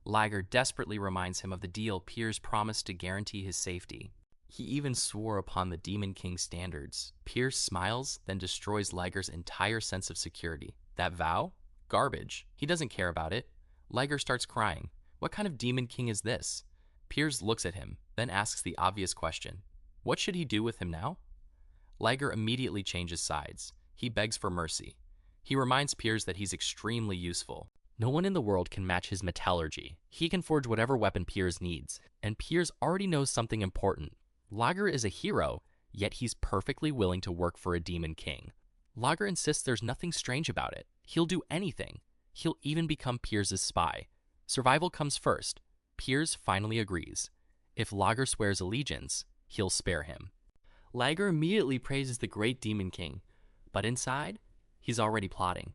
Lager desperately reminds him of the deal Piers promised to guarantee his safety. He even swore upon the Demon King standards. Piers smiles, then destroys Lager's entire sense of security. That vow? Garbage. He doesn't care about it. Lager starts crying. What kind of Demon King is this? Piers looks at him, then asks the obvious question. What should he do with him now? Lager immediately changes sides. He begs for mercy. He reminds Piers that he's extremely useful. No one in the world can match his metallurgy. He can forge whatever weapon Piers needs, and Piers already knows something important. Lager is a hero, yet he's perfectly willing to work for a Demon King. Lager insists there's nothing strange about it. He'll do anything. He'll even become Piers' spy. Survival comes first. Piers finally agrees. If Lager swears allegiance, he'll spare him. Lager immediately praises the great Demon King, but inside, he's already plotting.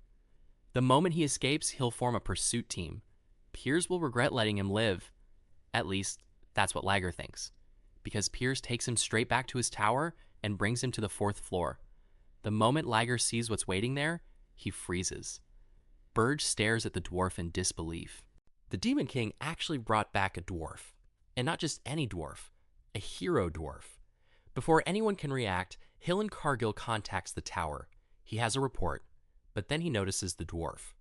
The moment he escapes, he'll form a pursuit team. Piers will regret letting him live. At least, that's what Lager thinks, because Piers takes him straight back to his tower and brings him to the 4th floor. The moment Lager sees what's waiting there, he freezes. Burge stares at the dwarf in disbelief. The Demon King actually brought back a dwarf. And not just any dwarf, a hero dwarf. Before anyone can react, Hill and Cargill contacts the tower. He has a report, but then he notices the dwarf.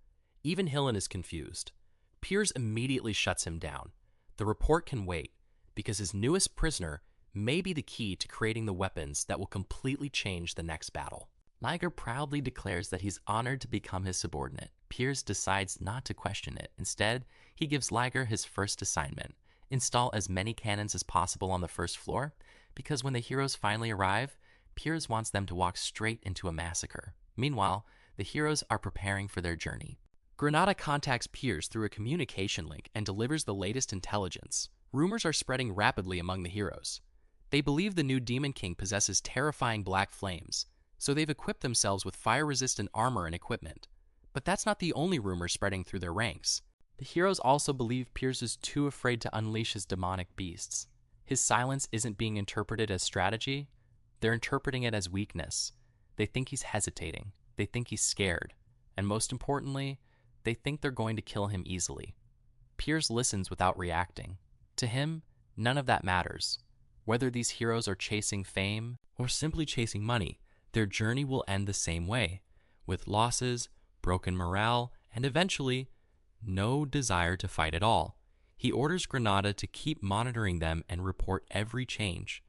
Even Hillen is confused. Piers immediately shuts him down. The report can wait, because his newest prisoner may be the key to creating the weapons that will completely change the next battle. Lager proudly declares that he's honored to become his subordinate. Piers decides not to question it. Instead, he gives Lager his first assignment: install as many cannons as possible on the 1st floor, because when the heroes finally arrive, Piers wants them to walk straight into a massacre. Meanwhile, the heroes are preparing for their journey. Granada contacts Piers through a communication link and delivers the latest intelligence. Rumors are spreading rapidly among the heroes. They believe the new Demon King possesses terrifying black flames, so they've equipped themselves with fire-resistant armor and equipment. But that's not the only rumor spreading through their ranks. The heroes also believe Piers is too afraid to unleash his demonic beasts. His silence isn't being interpreted as strategy, they're interpreting it as weakness. They think he's hesitating, they think he's scared, and most importantly, they think they're going to kill him easily. Piers listens without reacting. To him, none of that matters. Whether these heroes are chasing fame or simply chasing money, their journey will end the same way, with losses, broken morale, and eventually, no desire to fight at all. He orders Granada to keep monitoring them and report every change.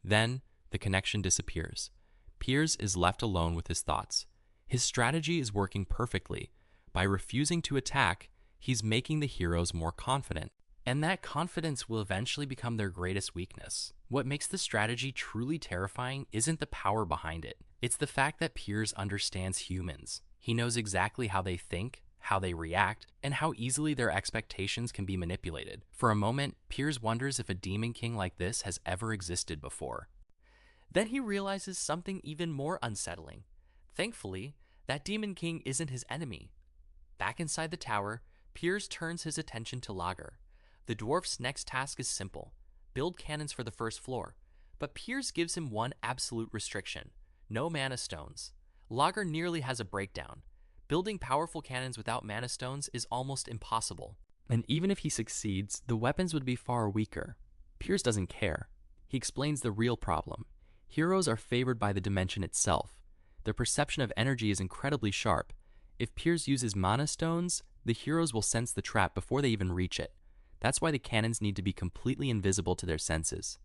Then, the connection disappears. Piers is left alone with his thoughts. His strategy is working perfectly. By refusing to attack, he's making the heroes more confident. And that confidence will eventually become their greatest weakness. What makes the strategy truly terrifying isn't the power behind it. It's the fact that Piers understands humans. He knows exactly how they think, how they react, and how easily their expectations can be manipulated. For a moment, Piers wonders if a Demon King like this has ever existed before. Then he realizes something even more unsettling. Thankfully, that Demon King isn't his enemy. Back inside the tower, Piers turns his attention to Lager. The dwarf's next task is simple: build cannons for the first floor. But Piers gives him one absolute restriction: no mana stones. Lager nearly has a breakdown. Building powerful cannons without mana stones is almost impossible. And even if he succeeds, the weapons would be far weaker. Piers doesn't care. He explains the real problem. Heroes are favored by the dimension itself. Their perception of energy is incredibly sharp. If Piers uses mana stones, the heroes will sense the trap before they even reach it. That's why the cannons need to be completely invisible to their senses.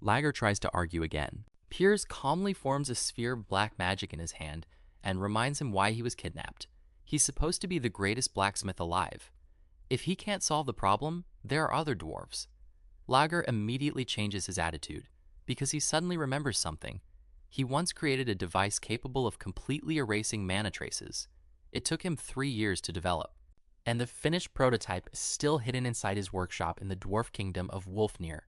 Lager tries to argue again. Piers calmly forms a sphere of black magic in his hand and reminds him why he was kidnapped. He's supposed to be the greatest blacksmith alive. If he can't solve the problem, there are other dwarves. Lager immediately changes his attitude because he suddenly remembers something. He once created a device capable of completely erasing mana traces. It took him 3 years to develop, and the finished prototype is still hidden inside his workshop in the dwarf kingdom of Wolfnir.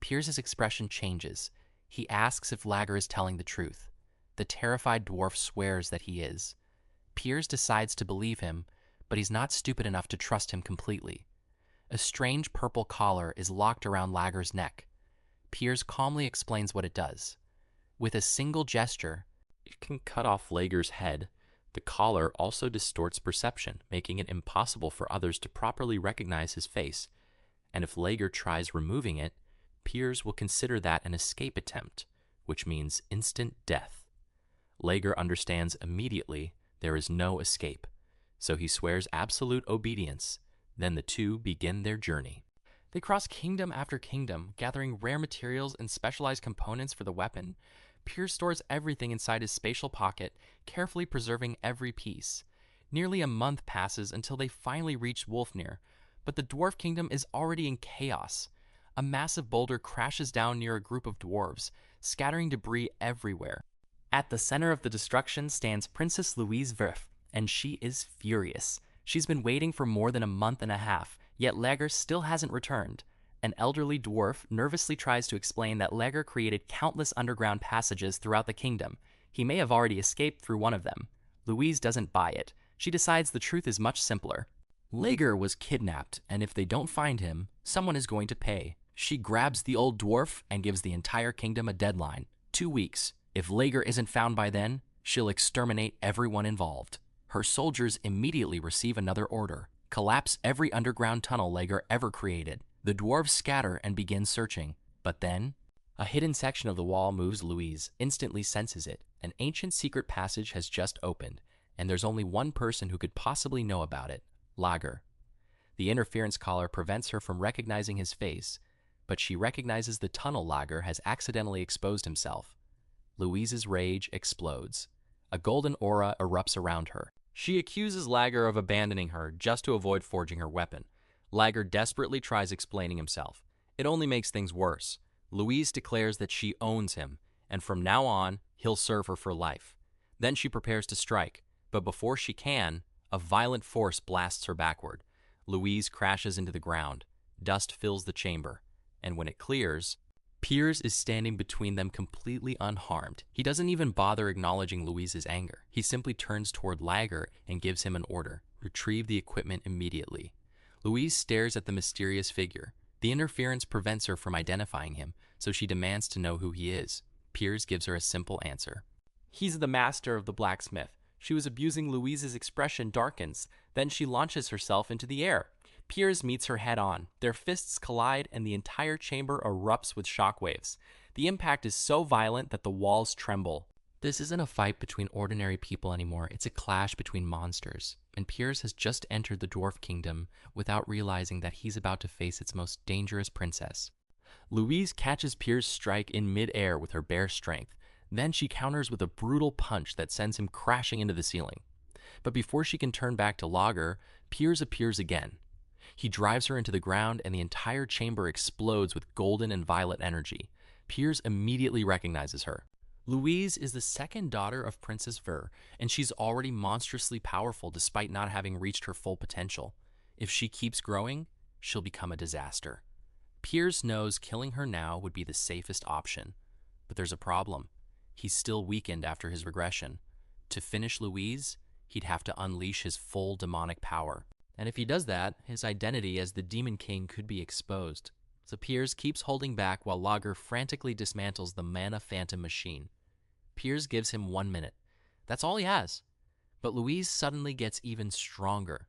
Piers' expression changes. He asks if Lager is telling the truth. The terrified dwarf swears that he is. Piers decides to believe him, but he's not stupid enough to trust him completely. A strange purple collar is locked around Lager's neck. Piers calmly explains what it does. With a single gesture, it can cut off Lager's head. The collar also distorts perception, making it impossible for others to properly recognize his face. And if Lager tries removing it, Piers will consider that an escape attempt, which means instant death. Lager understands immediately there is no escape, so he swears absolute obedience. Then the two begin their journey. They cross kingdom after kingdom, gathering rare materials and specialized components for the weapon. Piers stores everything inside his spatial pocket, carefully preserving every piece. Nearly a month passes until they finally reach Wolfnir, but the dwarf kingdom is already in chaos. A massive boulder crashes down near a group of dwarves, scattering debris everywhere. At the center of the destruction stands Princess Louise Verf, and she is furious. She's been waiting for more than a month and a half, yet Lager still hasn't returned. An elderly dwarf nervously tries to explain that Lager created countless underground passages throughout the kingdom. He may have already escaped through one of them. Louise doesn't buy it. She decides the truth is much simpler. Lager was kidnapped, and if they don't find him, someone is going to pay. She grabs the old dwarf and gives the entire kingdom a deadline: 2 weeks. If Lager isn't found by then, she'll exterminate everyone involved. Her soldiers immediately receive another order: collapse every underground tunnel Lager ever created. The dwarves scatter and begin searching. But then, a hidden section of the wall moves. Louise instantly senses it. An ancient secret passage has just opened, and there's only one person who could possibly know about it: Lager. The interference collar prevents her from recognizing his face, but she recognizes the tunnel Lager has accidentally exposed himself. Louise's rage explodes. A golden aura erupts around her. She accuses Lager of abandoning her just to avoid forging her weapon. Lager desperately tries explaining himself. It only makes things worse. Louise declares that she owns him, and from now on, he'll serve her for life. Then she prepares to strike, but before she can, A violent force blasts her backward. Louise crashes into the ground. Dust fills the chamber. And when it clears, Piers is standing between them completely unharmed. He doesn't even bother acknowledging Louise's anger. He simply turns toward Lager and gives him an order. Retrieve the equipment immediately. Louise stares at the mysterious figure. The interference prevents her from identifying him, so she demands to know who he is. Piers gives her a simple answer. He's the master of the blacksmith. She was abusing Louise's expression darkens. Then she launches herself into the air. Piers meets her head on. Their fists collide and the entire chamber erupts with shockwaves. The impact is so violent that the walls tremble. This isn't a fight between ordinary people anymore. It's a clash between monsters. And Piers has just entered the Dwarf Kingdom without realizing that he's about to face its most dangerous princess. Louise catches Piers' strike in mid-air with her bare strength. Then she counters with a brutal punch that sends him crashing into the ceiling. But before she can turn back to Lager, Piers appears again. He drives her into the ground and the entire chamber explodes with golden and violet energy. Piers immediately recognizes her. Louise is the second daughter of Princess Ver, and she's already monstrously powerful despite not having reached her full potential. If she keeps growing, she'll become a disaster. Piers knows killing her now would be the safest option. But there's a problem. He's still weakened after his regression. To finish Louise, he'd have to unleash his full demonic power. And if he does that, his identity as the Demon King could be exposed. So Piers keeps holding back while Lager frantically dismantles the Mana Phantom machine. Piers gives him 1 minute. That's all he has. But Louise suddenly gets even stronger.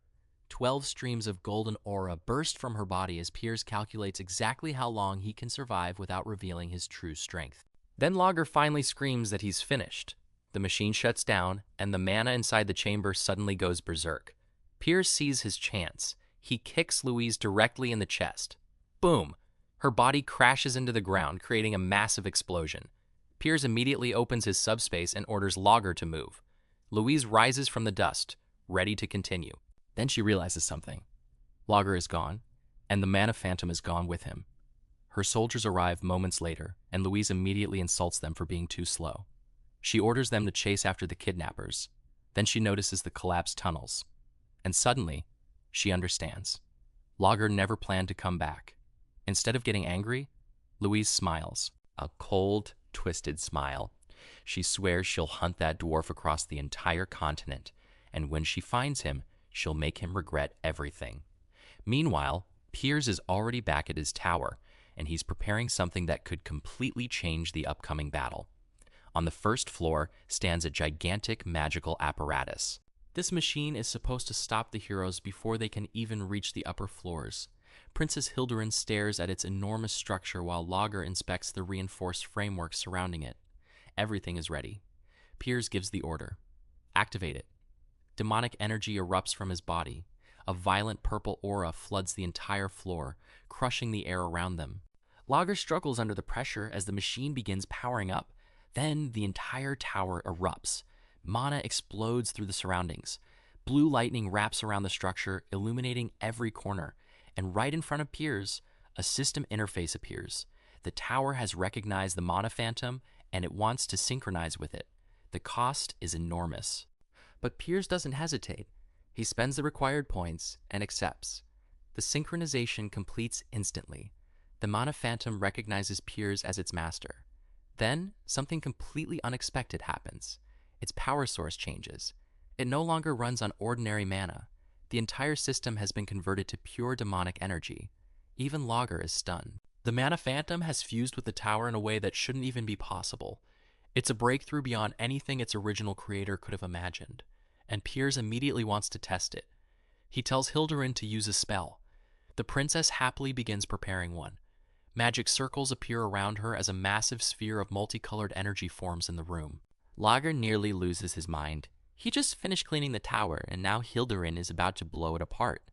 12 streams of golden aura burst from her body as Piers calculates exactly how long he can survive without revealing his true strength. Then Lager finally screams that he's finished. The machine shuts down, and the mana inside the chamber suddenly goes berserk. Piers sees his chance. He kicks Louise directly in the chest. Boom! Her body crashes into the ground, creating a massive explosion. Piers immediately opens his subspace and orders Lager to move. Louise rises from the dust, ready to continue. Then she realizes something. Lager is gone, and the Mana Phantom is gone with him. Her soldiers arrive moments later, and Louise immediately insults them for being too slow. She orders them to chase after the kidnappers. Then she notices the collapsed tunnels. And suddenly, she understands. Lager never planned to come back. Instead of getting angry, Louise smiles. A cold, twisted smile. She swears she'll hunt that dwarf across the entire continent, and when she finds him, she'll make him regret everything. Meanwhile, Piers is already back at his tower, and he's preparing something that could completely change the upcoming battle. On the first floor stands a gigantic magical apparatus. This machine is supposed to stop the heroes before they can even reach the upper floors. Princess Hildurin stares at its enormous structure while Lager inspects the reinforced framework surrounding it. Everything is ready. Piers gives the order. Activate it. Demonic energy erupts from his body. A violent purple aura floods the entire floor, crushing the air around them. Lager struggles under the pressure as the machine begins powering up. Then the entire tower erupts. Mana explodes through the surroundings. Blue lightning wraps around the structure, illuminating every corner. And right in front of Piers, a system interface appears. The tower has recognized the Mana Phantom, and it wants to synchronize with it. The cost is enormous. But Piers doesn't hesitate. He spends the required points and accepts. The synchronization completes instantly. The Mana Phantom recognizes Piers as its master. Then, something completely unexpected happens. Its power source changes. It no longer runs on ordinary mana. The entire system has been converted to pure demonic energy. Even Lager is stunned. The Mana Phantom has fused with the tower in a way that shouldn't even be possible. It's a breakthrough beyond anything its original creator could have imagined, and Piers immediately wants to test it. He tells Hildurin to use a spell. The princess happily begins preparing one. Magic circles appear around her as a massive sphere of multicolored energy forms in the room. Lager nearly loses his mind. He just finished cleaning the tower, and now Hildurin is about to blow it apart.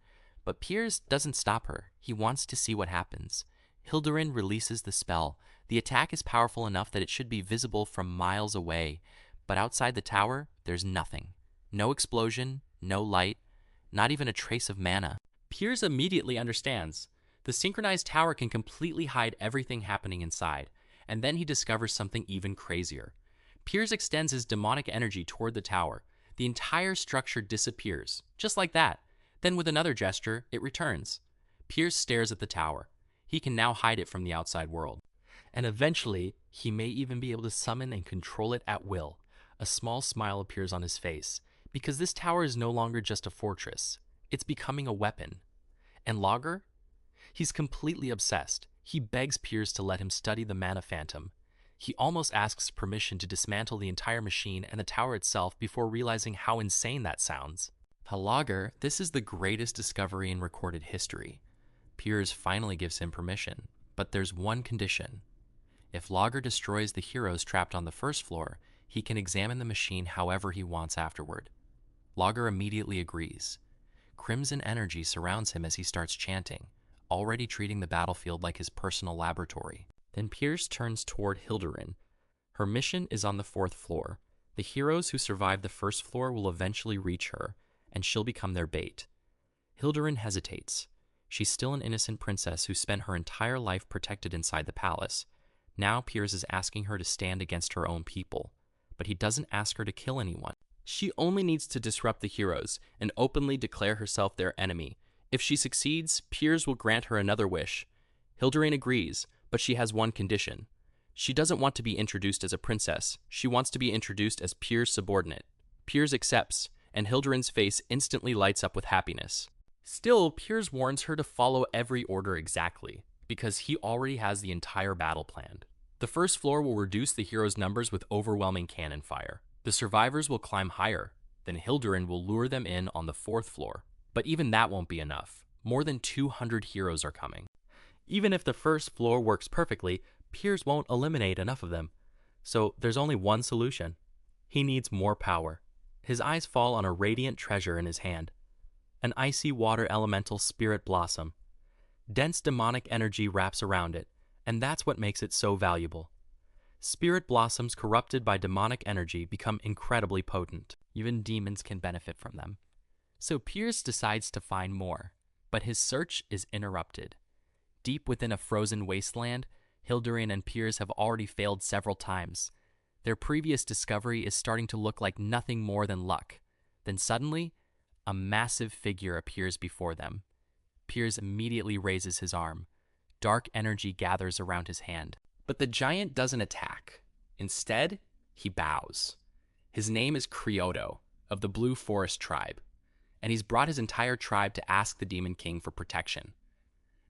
But Piers doesn't stop her. He wants to see what happens. Hildurin releases the spell. The attack is powerful enough that it should be visible from miles away. But outside the tower, there's nothing. No explosion, no light, not even a trace of mana. Piers immediately understands. The synchronized tower can completely hide everything happening inside. And then he discovers something even crazier. Piers extends his demonic energy toward the tower. The entire structure disappears, just like that. Then with another gesture, it returns. Piers stares at the tower. He can now hide it from the outside world. And eventually, he may even be able to summon and control it at will. A small smile appears on his face, because this tower is no longer just a fortress. It's becoming a weapon. And Logger? He's completely obsessed. He begs Piers to let him study the mana phantom. He almost asks permission to dismantle the entire machine and the tower itself before realizing how insane that sounds. To Logger, this is the greatest discovery in recorded history. Piers finally gives him permission, but there's one condition. If Logger destroys the heroes trapped on the first floor, he can examine the machine however he wants afterward. Logger immediately agrees. Crimson energy surrounds him as he starts chanting, already treating the battlefield like his personal laboratory. Then Piers turns toward Hildurin. Her mission is on the 4th floor. The heroes who survive the first floor will eventually reach her, and she'll become their bait. Hildurin hesitates. She's still an innocent princess who spent her entire life protected inside the palace. Now Piers is asking her to stand against her own people, but he doesn't ask her to kill anyone. She only needs to disrupt the heroes and openly declare herself their enemy. If she succeeds, Piers will grant her another wish. Hildurin agrees, but she has one condition. She doesn't want to be introduced as a princess. She wants to be introduced as Piers' subordinate. Piers accepts, and Hildurin's face instantly lights up with happiness. Still, Piers warns her to follow every order exactly, because he already has the entire battle planned. The first floor will reduce the heroes' numbers with overwhelming cannon fire. The survivors will climb higher. Then Hildurin will lure them in on the 4th floor. But even that won't be enough. More than 200 heroes are coming. Even if the first floor works perfectly, Piers won't eliminate enough of them. So there's only one solution. He needs more power. His eyes fall on a radiant treasure in his hand. An icy water elemental spirit blossom. Dense demonic energy wraps around it, and that's what makes it so valuable. Spirit blossoms corrupted by demonic energy become incredibly potent. Even demons can benefit from them. So Piers decides to find more, but his search is interrupted. Deep within a frozen wasteland, Hildurin and Piers have already failed several times. Their previous discovery is starting to look like nothing more than luck. Then suddenly, a massive figure appears before them. Piers immediately raises his arm. Dark energy gathers around his hand. But the giant doesn't attack. Instead, he bows. His name is Criodo, of the Blue Forest tribe, and he's brought his entire tribe to ask the Demon King for protection.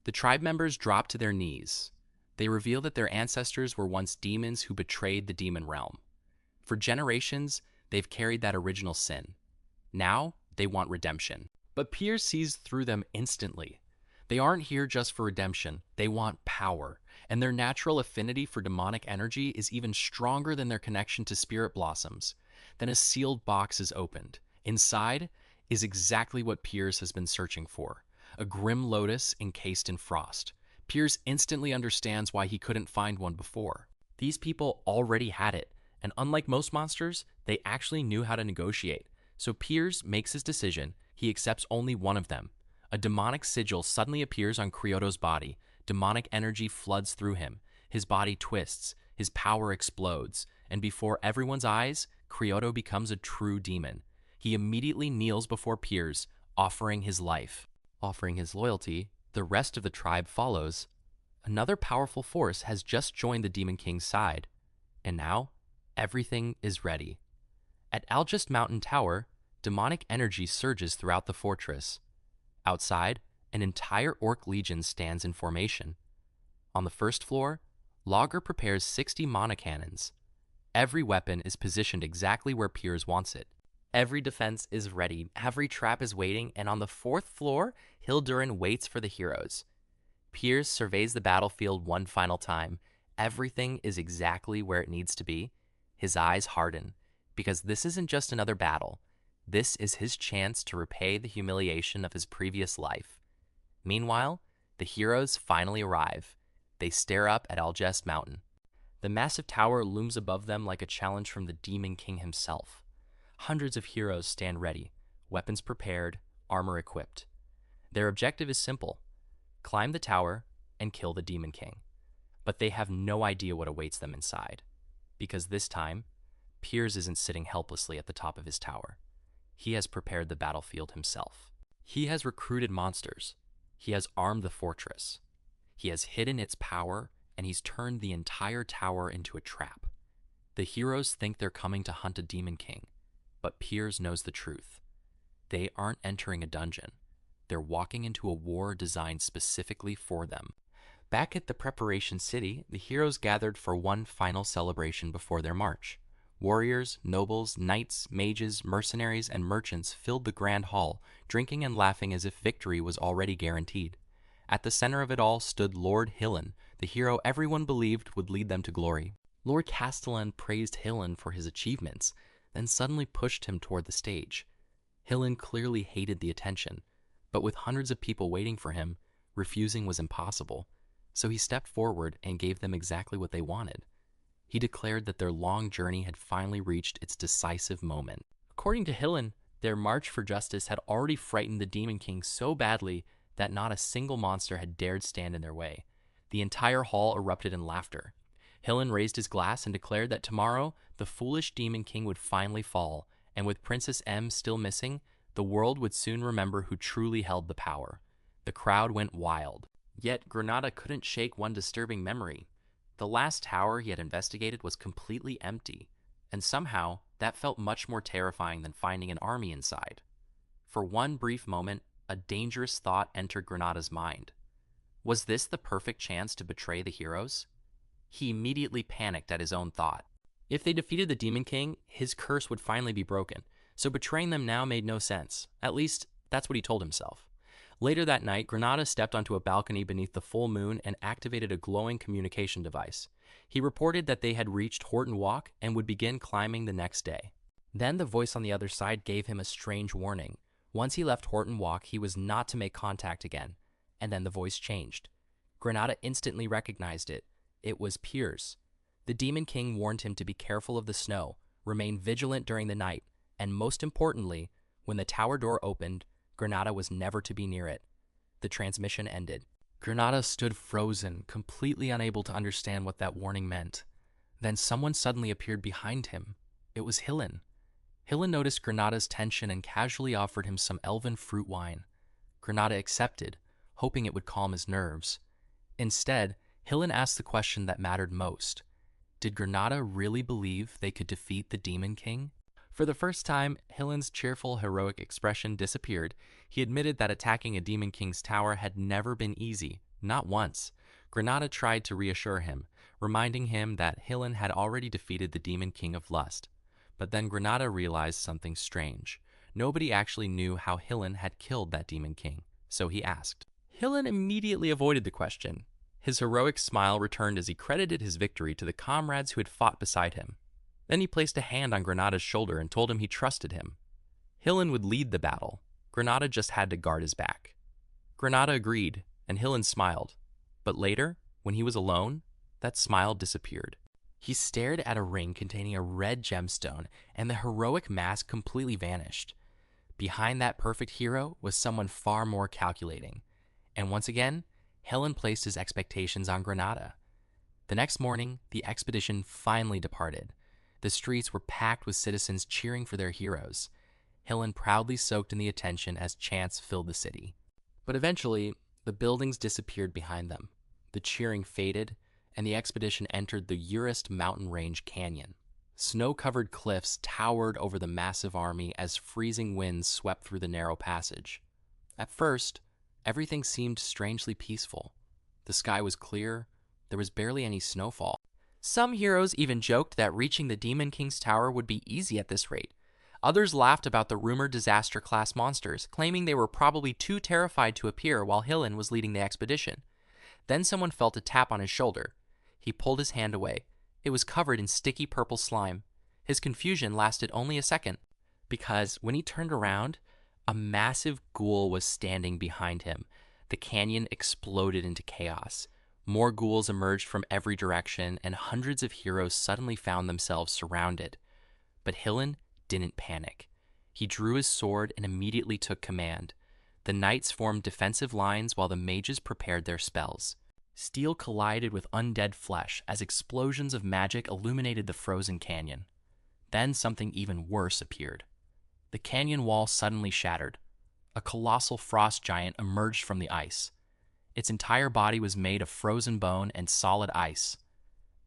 The tribe members drop to their knees. They reveal that their ancestors were once demons who betrayed the demon realm. For generations, they've carried that original sin. Now, they want redemption. But Piers sees through them instantly. They aren't here just for redemption. They want power. And their natural affinity for demonic energy is even stronger than their connection to spirit blossoms. Then a sealed box is opened. Inside is exactly what Piers has been searching for. A grim lotus encased in frost. Piers instantly understands why he couldn't find one before. These people already had it. And unlike most monsters, they actually knew how to negotiate. So Piers makes his decision. He accepts only one of them. A demonic sigil suddenly appears on Criodo's body. Demonic energy floods through him. His body twists. His power explodes. And before everyone's eyes, Criodo becomes a true demon. He immediately kneels before Piers, offering his life. Offering his loyalty, the rest of the tribe follows. Another powerful force has just joined the Demon King's side. And now, everything is ready. At Algest Mountain Tower, demonic energy surges throughout the fortress. Outside, an entire orc legion stands in formation. On the first floor, Logger prepares 60 mana cannons. Every weapon is positioned exactly where Piers wants it. Every defense is ready, every trap is waiting, and on the 4th floor, Hildurin waits for the heroes. Piers surveys the battlefield one final time. Everything is exactly where it needs to be. His eyes harden, because this isn't just another battle. This is his chance to repay the humiliation of his previous life. Meanwhile, the heroes finally arrive. They stare up at Algest Mountain. The massive tower looms above them like a challenge from the Demon King himself. Hundreds of heroes stand ready, weapons prepared, armor equipped. Their objective is simple: climb the tower and kill the Demon King. But they have no idea what awaits them inside, because this time, Piers isn't sitting helplessly at the top of his tower. He has prepared the battlefield himself. He has recruited monsters. He has armed the fortress. He has hidden its power, and he's turned the entire tower into a trap. The heroes think they're coming to hunt a demon king, but Piers knows the truth. They aren't entering a dungeon. They're walking into a war designed specifically for them. Back at the preparation city, the heroes gathered for one final celebration before their march. Warriors, nobles, knights, mages, mercenaries, and merchants filled the grand hall, drinking and laughing as if victory was already guaranteed. At the center of it all stood Lord Hillen, the hero everyone believed would lead them to glory. Lord Castellan praised Hillen for his achievements, then suddenly pushed him toward the stage. Hillen clearly hated the attention, but with hundreds of people waiting for him, refusing was impossible. So he stepped forward and gave them exactly what they wanted. He declared that their long journey had finally reached its decisive moment. According to Hillen, their march for justice had already frightened the Demon King so badly that not a single monster had dared stand in their way. The entire hall erupted in laughter. Hillen raised his glass and declared that tomorrow the foolish Demon King would finally fall, and with Princess M still missing, the world would soon remember who truly held the power. The crowd went wild. Yet Granada couldn't shake one disturbing memory. The last tower he had investigated was completely empty, and somehow that felt much more terrifying than finding an army inside. For one brief moment, a dangerous thought entered Granada's mind. Was this the perfect chance to betray the heroes? He immediately panicked at his own thought. If they defeated the Demon King, his curse would finally be broken, so betraying them now made no sense. At least, that's what he told himself. Later that night, Granada stepped onto a balcony beneath the full moon and activated a glowing communication device. He reported that they had reached Horton Walk and would begin climbing the next day. Then the voice on the other side gave him a strange warning. Once he left Horton Walk, he was not to make contact again. And then the voice changed. Granada instantly recognized it. It was Piers. The Demon King warned him to be careful of the snow, remain vigilant during the night, and most importantly, when the tower door opened, Granada was never to be near it. The transmission ended. Granada stood frozen, completely unable to understand what that warning meant. Then someone suddenly appeared behind him. It was Hillen. Hillen noticed Granada's tension and casually offered him some elven fruit wine. Granada accepted, hoping it would calm his nerves. Instead, Hillen asked the question that mattered most. Did Granada really believe they could defeat the Demon King? For the first time, Hillen's cheerful, heroic expression disappeared. He admitted that attacking a Demon King's tower had never been easy, not once. Granada tried to reassure him, reminding him that Hillen had already defeated the Demon King of Lust. But then Granada realized something strange. Nobody actually knew how Hillen had killed that Demon King, so he asked. Hillen immediately avoided the question. His heroic smile returned as he credited his victory to the comrades who had fought beside him. Then he placed a hand on Granada's shoulder and told him he trusted him. Hillen would lead the battle. Granada just had to guard his back. Granada agreed, and Hillen smiled. But later, when he was alone, that smile disappeared. He stared at a ring containing a red gemstone, and the heroic mask completely vanished. Behind that perfect hero was someone far more calculating. And once again, Hillen placed his expectations on Granada. The next morning, the expedition finally departed. The streets were packed with citizens cheering for their heroes. Hillen proudly soaked in the attention as chants filled the city. But eventually, the buildings disappeared behind them. The cheering faded, and the expedition entered the Urist mountain range canyon. Snow-covered cliffs towered over the massive army as freezing winds swept through the narrow passage. At first, everything seemed strangely peaceful. The sky was clear. There was barely any snowfall. Some heroes even joked that reaching the Demon King's tower would be easy at this rate. Others laughed about the rumored disaster-class monsters, claiming they were probably too terrified to appear while Hillen was leading the expedition. Then someone felt a tap on his shoulder. He pulled his hand away. It was covered in sticky purple slime. His confusion lasted only a second, because when he turned around, a massive ghoul was standing behind him. The canyon exploded into chaos. More ghouls emerged from every direction, and hundreds of heroes suddenly found themselves surrounded. But Hillen didn't panic. He drew his sword and immediately took command. The knights formed defensive lines while the mages prepared their spells. Steel collided with undead flesh as explosions of magic illuminated the frozen canyon. Then something even worse appeared. The canyon wall suddenly shattered. A colossal frost giant emerged from the ice. Its entire body was made of frozen bone and solid ice.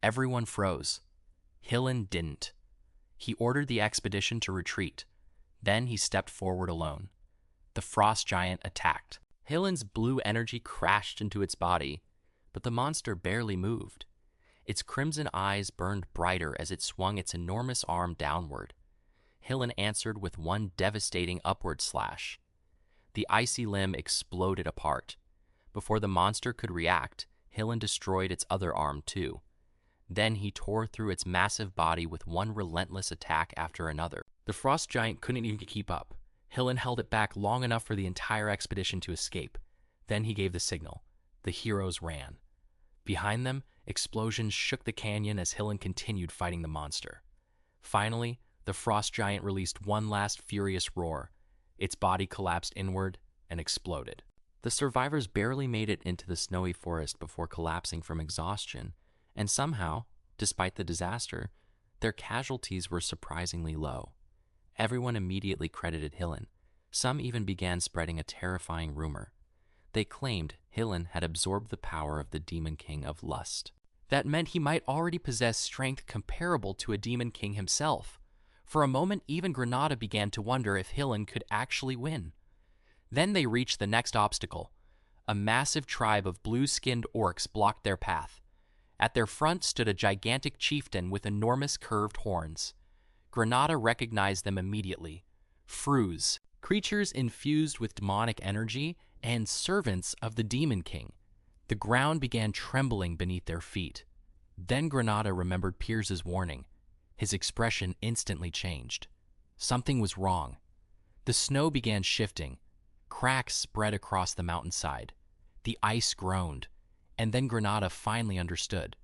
Everyone froze. Hillen didn't. He ordered the expedition to retreat. Then he stepped forward alone. The frost giant attacked. Hillen's blue energy crashed into its body, but the monster barely moved. Its crimson eyes burned brighter as it swung its enormous arm downward. Hillen answered with one devastating upward slash. The icy limb exploded apart. Before the monster could react, Hillen destroyed its other arm too. Then he tore through its massive body with one relentless attack after another. The frost giant couldn't even keep up. Hillen held it back long enough for the entire expedition to escape. Then he gave the signal. The heroes ran. Behind them, explosions shook the canyon as Hillen continued fighting the monster. Finally, the frost giant released one last furious roar. Its body collapsed inward and exploded. The survivors barely made it into the snowy forest before collapsing from exhaustion, and somehow, despite the disaster, their casualties were surprisingly low. Everyone immediately credited Hillen. Some even began spreading a terrifying rumor. They claimed Hillen had absorbed the power of the Demon King of Lust. That meant he might already possess strength comparable to a Demon King himself. For a moment, even Granada began to wonder if Hillen could actually win. Then they reached the next obstacle. A massive tribe of blue-skinned orcs blocked their path. At their front stood a gigantic chieftain with enormous curved horns. Granada recognized them immediately. Frus, creatures infused with demonic energy and servants of the Demon King. The ground began trembling beneath their feet. Then Granada remembered Piers's warning. His expression instantly changed. Something was wrong. The snow began shifting. Cracks spread across the mountainside. The ice groaned. And then Granada finally understood.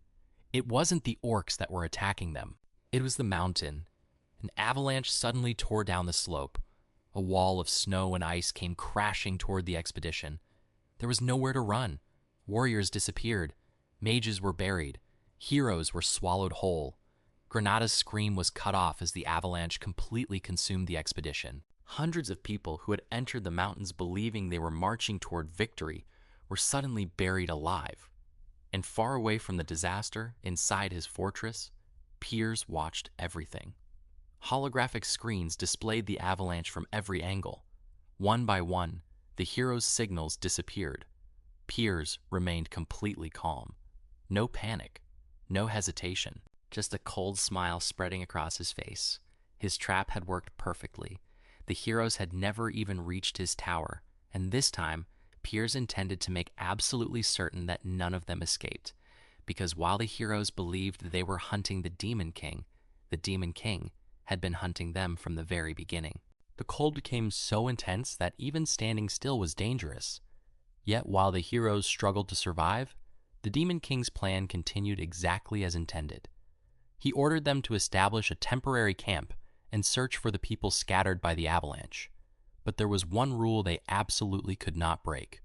It wasn't the orcs that were attacking them. It was the mountain. An avalanche suddenly tore down the slope. A wall of snow and ice came crashing toward the expedition. There was nowhere to run. Warriors disappeared. Mages were buried. Heroes were swallowed whole. Granada's scream was cut off as the avalanche completely consumed the expedition. Hundreds of people who had entered the mountains believing they were marching toward victory were suddenly buried alive. And far away from the disaster, inside his fortress, Piers watched everything. Holographic screens displayed the avalanche from every angle. One by one, the heroes' signals disappeared. Piers remained completely calm. No panic, no hesitation, just a cold smile spreading across his face. His trap had worked perfectly. The heroes had never even reached his tower, and this time, Piers intended to make absolutely certain that none of them escaped, because while the heroes believed they were hunting the Demon King had been hunting them from the very beginning. The cold became so intense that even standing still was dangerous. Yet while the heroes struggled to survive, the Demon King's plan continued exactly as intended. He ordered them to establish a temporary camp and search for the people scattered by the avalanche. But there was one rule they absolutely could not break.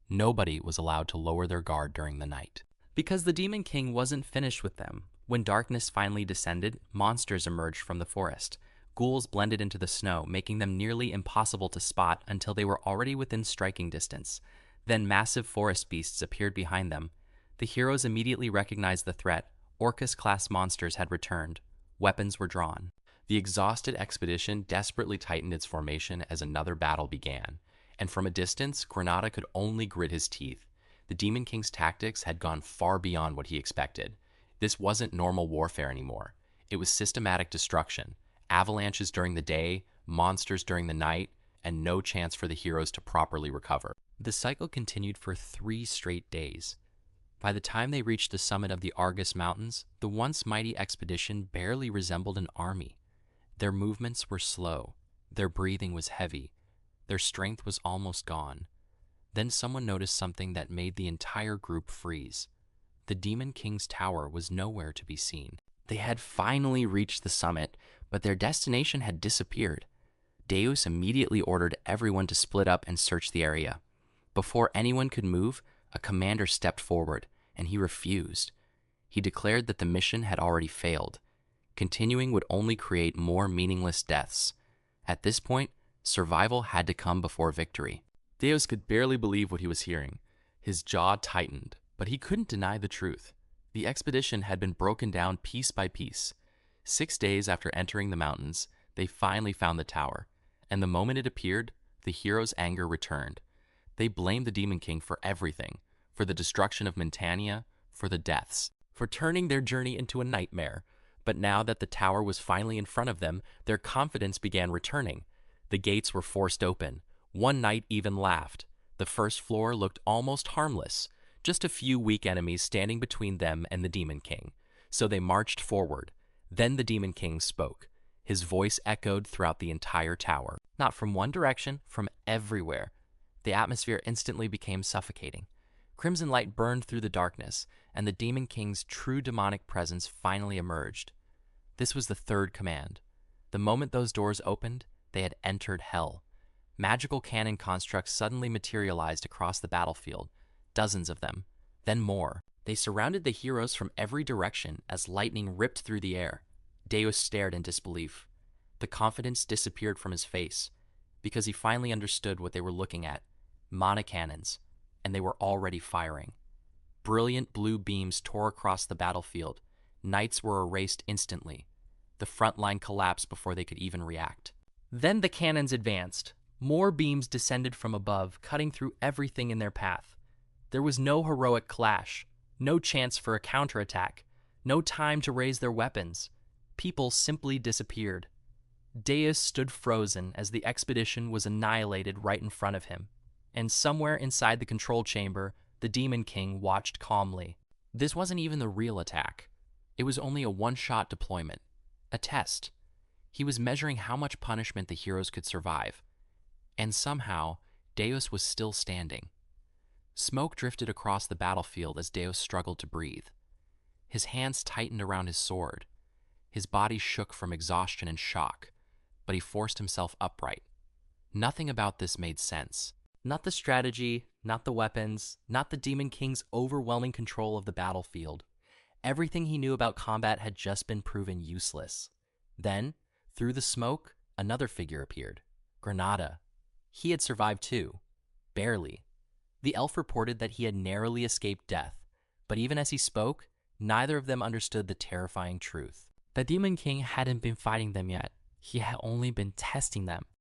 Nobody was allowed to lower their guard during the night. Because the Demon King wasn't finished with them. When darkness finally descended, monsters emerged from the forest. Ghouls blended into the snow, making them nearly impossible to spot until they were already within striking distance. Then massive forest beasts appeared behind them. The heroes immediately recognized the threat. Orcus-class monsters had returned. Weapons were drawn. The exhausted expedition desperately tightened its formation as another battle began, and from a distance, Granada could only grit his teeth. The Demon King's tactics had gone far beyond what he expected. This wasn't normal warfare anymore. It was systematic destruction. Avalanches during the day, monsters during the night, and no chance for the heroes to properly recover. The cycle continued for 3 straight days. By the time they reached the summit of the Argus Mountains, the once mighty expedition barely resembled an army. Their movements were slow. Their breathing was heavy. Their strength was almost gone. Then someone noticed something that made the entire group freeze. The Demon King's tower was nowhere to be seen. They had finally reached the summit, but their destination had disappeared. Deus immediately ordered everyone to split up and search the area. Before anyone could move, a commander stepped forward, and he refused. He declared that the mission had already failed. Continuing would only create more meaningless deaths. At this point, survival had to come before victory. Deus could barely believe what he was hearing. His jaw tightened, but he couldn't deny the truth. The expedition had been broken down piece by piece. 6 days after entering the mountains, they finally found the tower, and the moment it appeared, the heroes' anger returned. They blamed the Demon King for everything, for the destruction of Montania, for the deaths, for turning their journey into a nightmare. But now that the tower was finally in front of them, their confidence began returning. The gates were forced open. One knight even laughed. The first floor looked almost harmless, just a few weak enemies standing between them and the Demon King. So they marched forward. Then the Demon King spoke. His voice echoed throughout the entire tower. Not from one direction, from everywhere. The atmosphere instantly became suffocating. Crimson light burned through the darkness, and the Demon King's true demonic presence finally emerged. This was the third command. The moment those doors opened, they had entered hell. Magical cannon constructs suddenly materialized across the battlefield, dozens of them, then more. They surrounded the heroes from every direction as lightning ripped through the air. Deus stared in disbelief. The confidence disappeared from his face, because he finally understood what they were looking at. Mana cannons, and they were already firing. Brilliant blue beams tore across the battlefield. Knights were erased instantly. The front line collapsed before they could even react. Then the cannons advanced. More beams descended from above, cutting through everything in their path. There was no heroic clash, no chance for a counterattack, no time to raise their weapons. People simply disappeared. Deus stood frozen as the expedition was annihilated right in front of him. And somewhere inside the control chamber, the Demon King watched calmly. This wasn't even the real attack. It was only a one-shot deployment, a test. He was measuring how much punishment the heroes could survive. And somehow, Deus was still standing. Smoke drifted across the battlefield as Deus struggled to breathe. His hands tightened around his sword. His body shook from exhaustion and shock, but he forced himself upright. Nothing about this made sense. Not the strategy, not the weapons, not the Demon King's overwhelming control of the battlefield. Everything he knew about combat had just been proven useless. Then, through the smoke, another figure appeared. Granada. He had survived too. Barely. The elf reported that he had narrowly escaped death, but even as he spoke, neither of them understood the terrifying truth. The Demon King hadn't been fighting them yet. He had only been testing them.